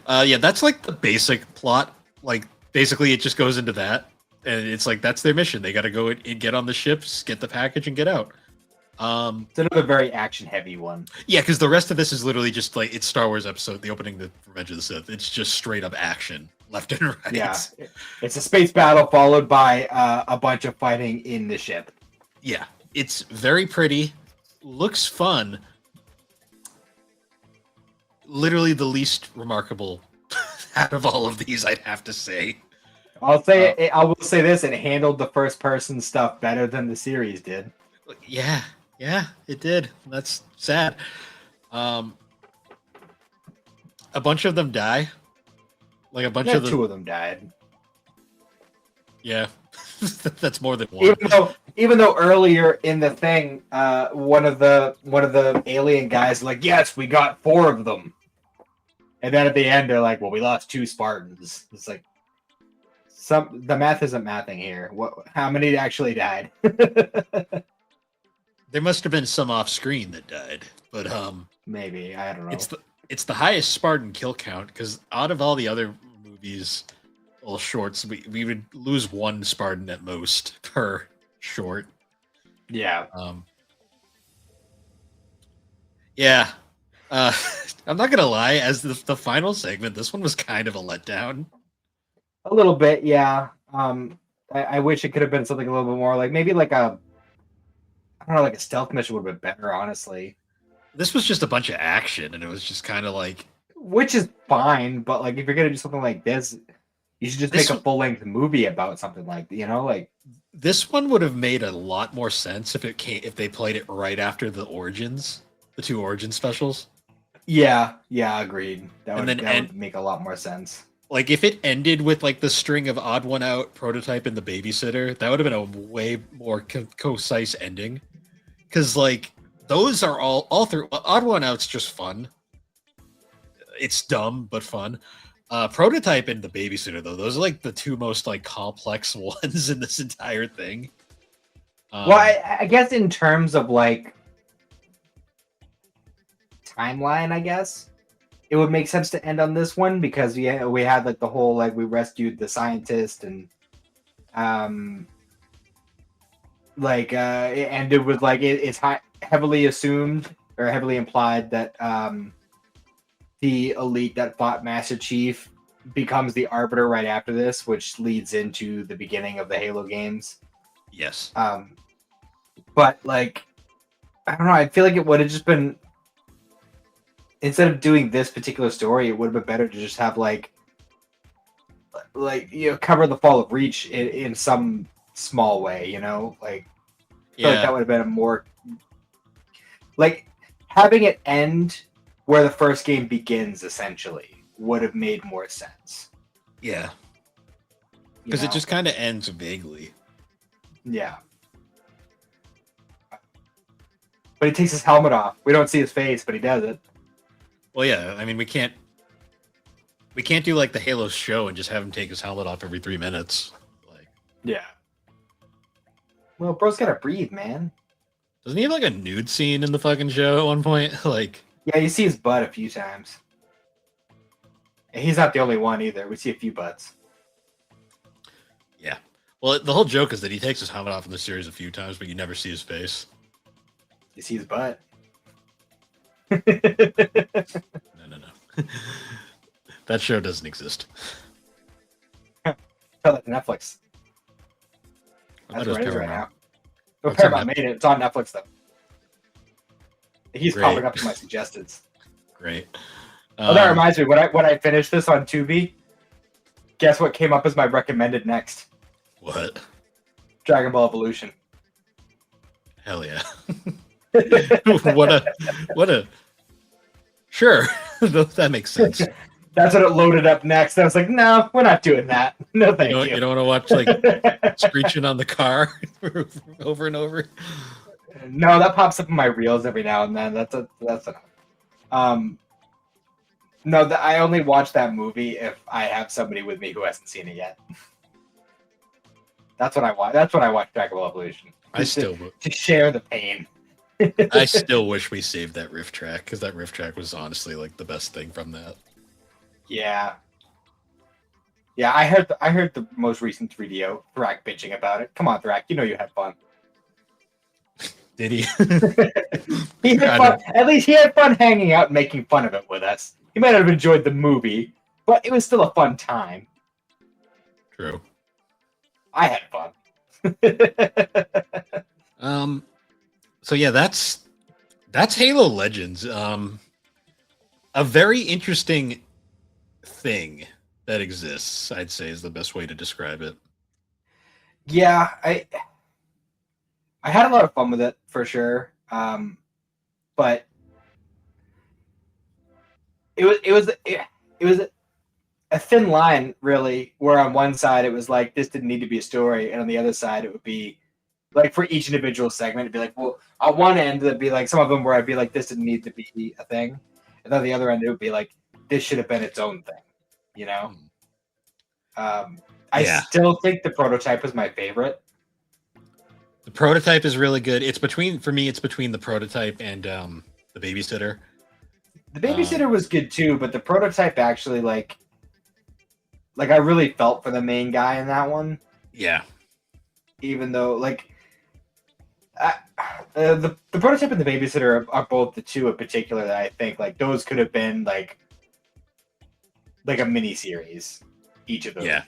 that's like the basic plot. Like basically, it just goes into that, and it's like that's their mission. They got to go and get on the ships, get the package, and get out. It's another very action-heavy one. Yeah, because the rest of this is literally just like it's Star Wars episode, the opening to Revenge of the Sith. It's just straight up action, left and right. Yeah, it's a space battle followed by a bunch of fighting in the ship. Yeah, it's very pretty, looks fun. Literally the least remarkable out of all of these, I'd have to say. I will say this: it handled the first-person stuff better than the series did. Yeah, it did. That's sad. A bunch of them die. Like a bunch of them. 2 of them died. Yeah, that's more than one. Even though earlier in the thing, one of the alien guys like, yes, we got 4 of them, and then at the end they're like, well, we lost 2 Spartans. It's like the math isn't mathing here. How many actually died? There must have been some off screen that died, but maybe, I don't know. It's the highest Spartan kill count, because out of all the other movies, little shorts. We would lose one Spartan at most per short. Yeah. Yeah. I'm not gonna lie. As the final segment, this one was kind of a letdown. A little bit, yeah. I wish it could have been something a little bit more like maybe like a I don't know, like a stealth mission would have been better, honestly. This was just a bunch of action, and it was just kind of like, Which is fine, but like if you're gonna do something like this, you should just This make a full length movie about something like like this one would have made a lot more sense if they played it right after the Origins, the two Origin specials. yeah, agreed. That And would then that would make a lot more sense. Like if it ended with like the string of Odd One Out, Prototype, and the Babysitter, that would have been a way more concise ending. Because like those are all through. Odd One Out's just fun. It's dumb but fun. Prototype and the Babysitter though, those are like the two most like complex ones in this entire thing. Well, I guess in terms of like timeline, I guess it would make sense to end on this one because we had like the whole like we rescued the scientist and it ended with like it's heavily assumed or heavily implied that the elite that fought Master Chief becomes the Arbiter right after this, which leads into the beginning of the Halo games. Yes. But like I don't know, I feel like it would have just been instead of doing this particular story, it would have been better to just have like cover the fall of Reach in some small way, like I feel like that would have been a more like having it end where the first game begins essentially would have made more sense. Yeah. Because it just kind of ends vaguely. Yeah. But he takes his helmet off. We don't see his face, but he does it. Well, yeah. I mean, we can't do like the Halo show and just have him take his helmet off every 3 minutes. Like, yeah. Well, bro's gotta breathe, man. Doesn't he have like a nude scene in the fucking show at one point? Like, yeah, you see his butt a few times. And he's not the only one either. We see a few butts. Yeah. Well, the whole joke is that he takes his helmet off in the series a few times, but you never see his face. You see his butt. No. That show doesn't exist. Tell that to Netflix. That's what it is right now. No, Paramount made it. It's on Netflix though. He's popping up in my suggestions. Great. Oh, that reminds me. When I finished this on Tubi, guess what came up as my recommended next? What? Dragon Ball Evolution. Hell yeah. what a Sure. That makes sense. That's what it loaded up next. I was like, no, we're not doing that. No, thank you. You don't want to watch like screeching on the car over and over? No, that pops up in my reels every now and then. That's enough. No, I only watch that movie if I have somebody with me who hasn't seen it yet. That's what I watch. That's when I watch Dragon Ball Evolution. To share the pain. I still wish we saved that riff track because that riff track was honestly like the best thing from that. Yeah. Yeah, I heard the most recent 3DO, Thrak bitching about it. Come on, Thrak, you know you had fun. Did he? He had fun. At least he had fun hanging out and making fun of it with us. He might have enjoyed the movie, but it was still a fun time. True. I had fun. So yeah, that's Halo Legends. A very interesting thing that exists, I'd say, is the best way to describe it. Yeah, I had a lot of fun with it for sure. But it was a thin line, really, where on one side it was like this didn't need to be a story, and on the other side it would be like for each individual segment, it'd be like, well, on one end it'd be like some of them where I'd be like, this didn't need to be a thing, and on the other end it would be like, this should have been its own thing, you know. I still think the prototype was my favorite. The prototype is really good. It's between the prototype and the babysitter. The babysitter was good too, but the prototype actually like like I really felt for the main guy in that one, Yeah. even though like the prototype and the babysitter are both the two in particular that I think like those could have been like a mini series, each of those. Yeah.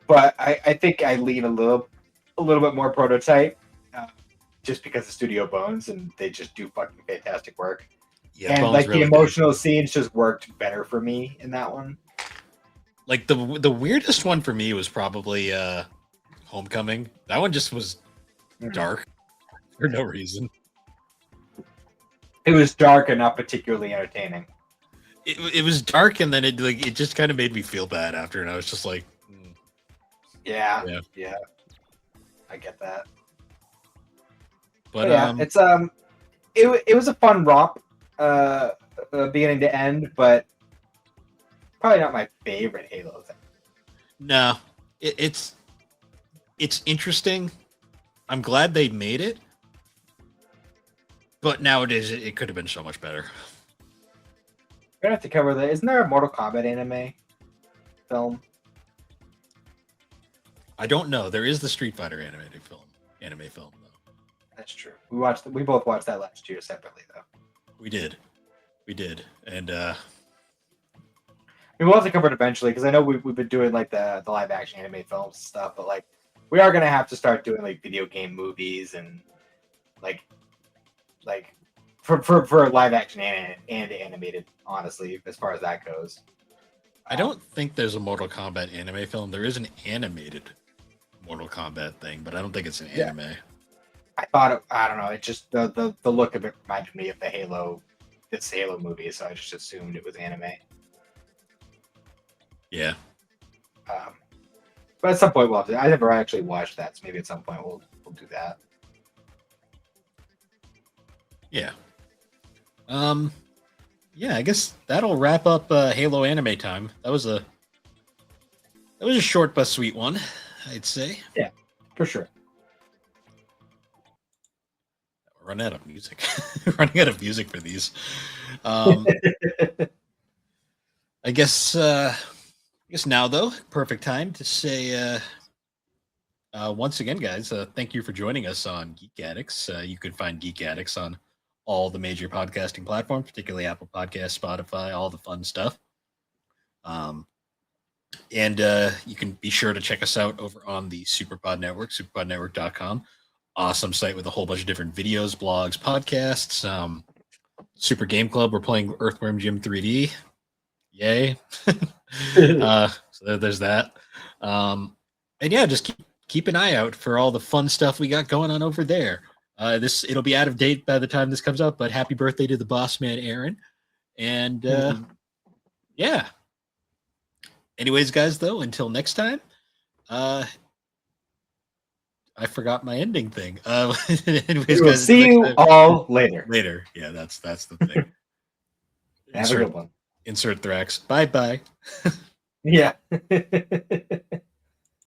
But I think I lean a little bit more prototype, just because of Studio Bones and they just do fucking fantastic work. Yeah. And Bones like really the did. emotional scenes just worked better for me in that one. Like the weirdest one for me was probably Homecoming. That one just was dark for no reason. It was dark and not particularly entertaining. It was dark, and then it just kind of made me feel bad after, and I was just like, Yeah. I get that. But yeah, it's it was a fun romp, beginning to end, but probably not my favorite Halo thing. No, it's interesting. I'm glad they made it, but nowadays it could have been so much better. We're gonna have to cover that. Isn't there a Mortal Kombat anime film? I don't know. There is the Street Fighter anime film though. That's true. We both watched that last year separately though. We did, and we'll have to cover it eventually because I know we've been doing like the live action anime films and stuff, but like we are gonna have to start doing like video game movies and like for live action and animated, honestly, as far as that goes. I don't think there's a Mortal Kombat anime film. There is an animated Mortal Kombat thing, but I don't think it's an anime. I thought I don't know. It just the look of it reminded me of the Halo movie, so I just assumed it was anime. Yeah. But at some point we'll have to. I never actually watched that, so maybe at some point we'll do that. Yeah. Yeah, I guess that'll wrap up Halo anime time. That was a short but sweet one, I'd say. Yeah, for sure. We're running out of music. Running out of music for these. I guess now though, perfect time to say once again, guys, thank you for joining us on Geek Addicts. You can find Geek Addicts on all the major podcasting platforms, particularly Apple Podcasts, Spotify, all the fun stuff. And you can be sure to check us out over on the Superpod Network, superpodnetwork.com. Awesome site with a whole bunch of different videos, blogs, podcasts. Super Game Club, we're playing Earthworm Jim 3D. Yay. So there's that. And yeah, just keep an eye out for all the fun stuff we got going on over there. It'll be out of date by the time this comes out, but happy birthday to the boss man, Aaron. And yeah. Anyways, guys, though, until next time, I forgot my ending thing. Anyways, We'll guys, see you all later. Later. Yeah, that's the thing. Have a good one. Insert Thrax. Bye-bye. Yeah.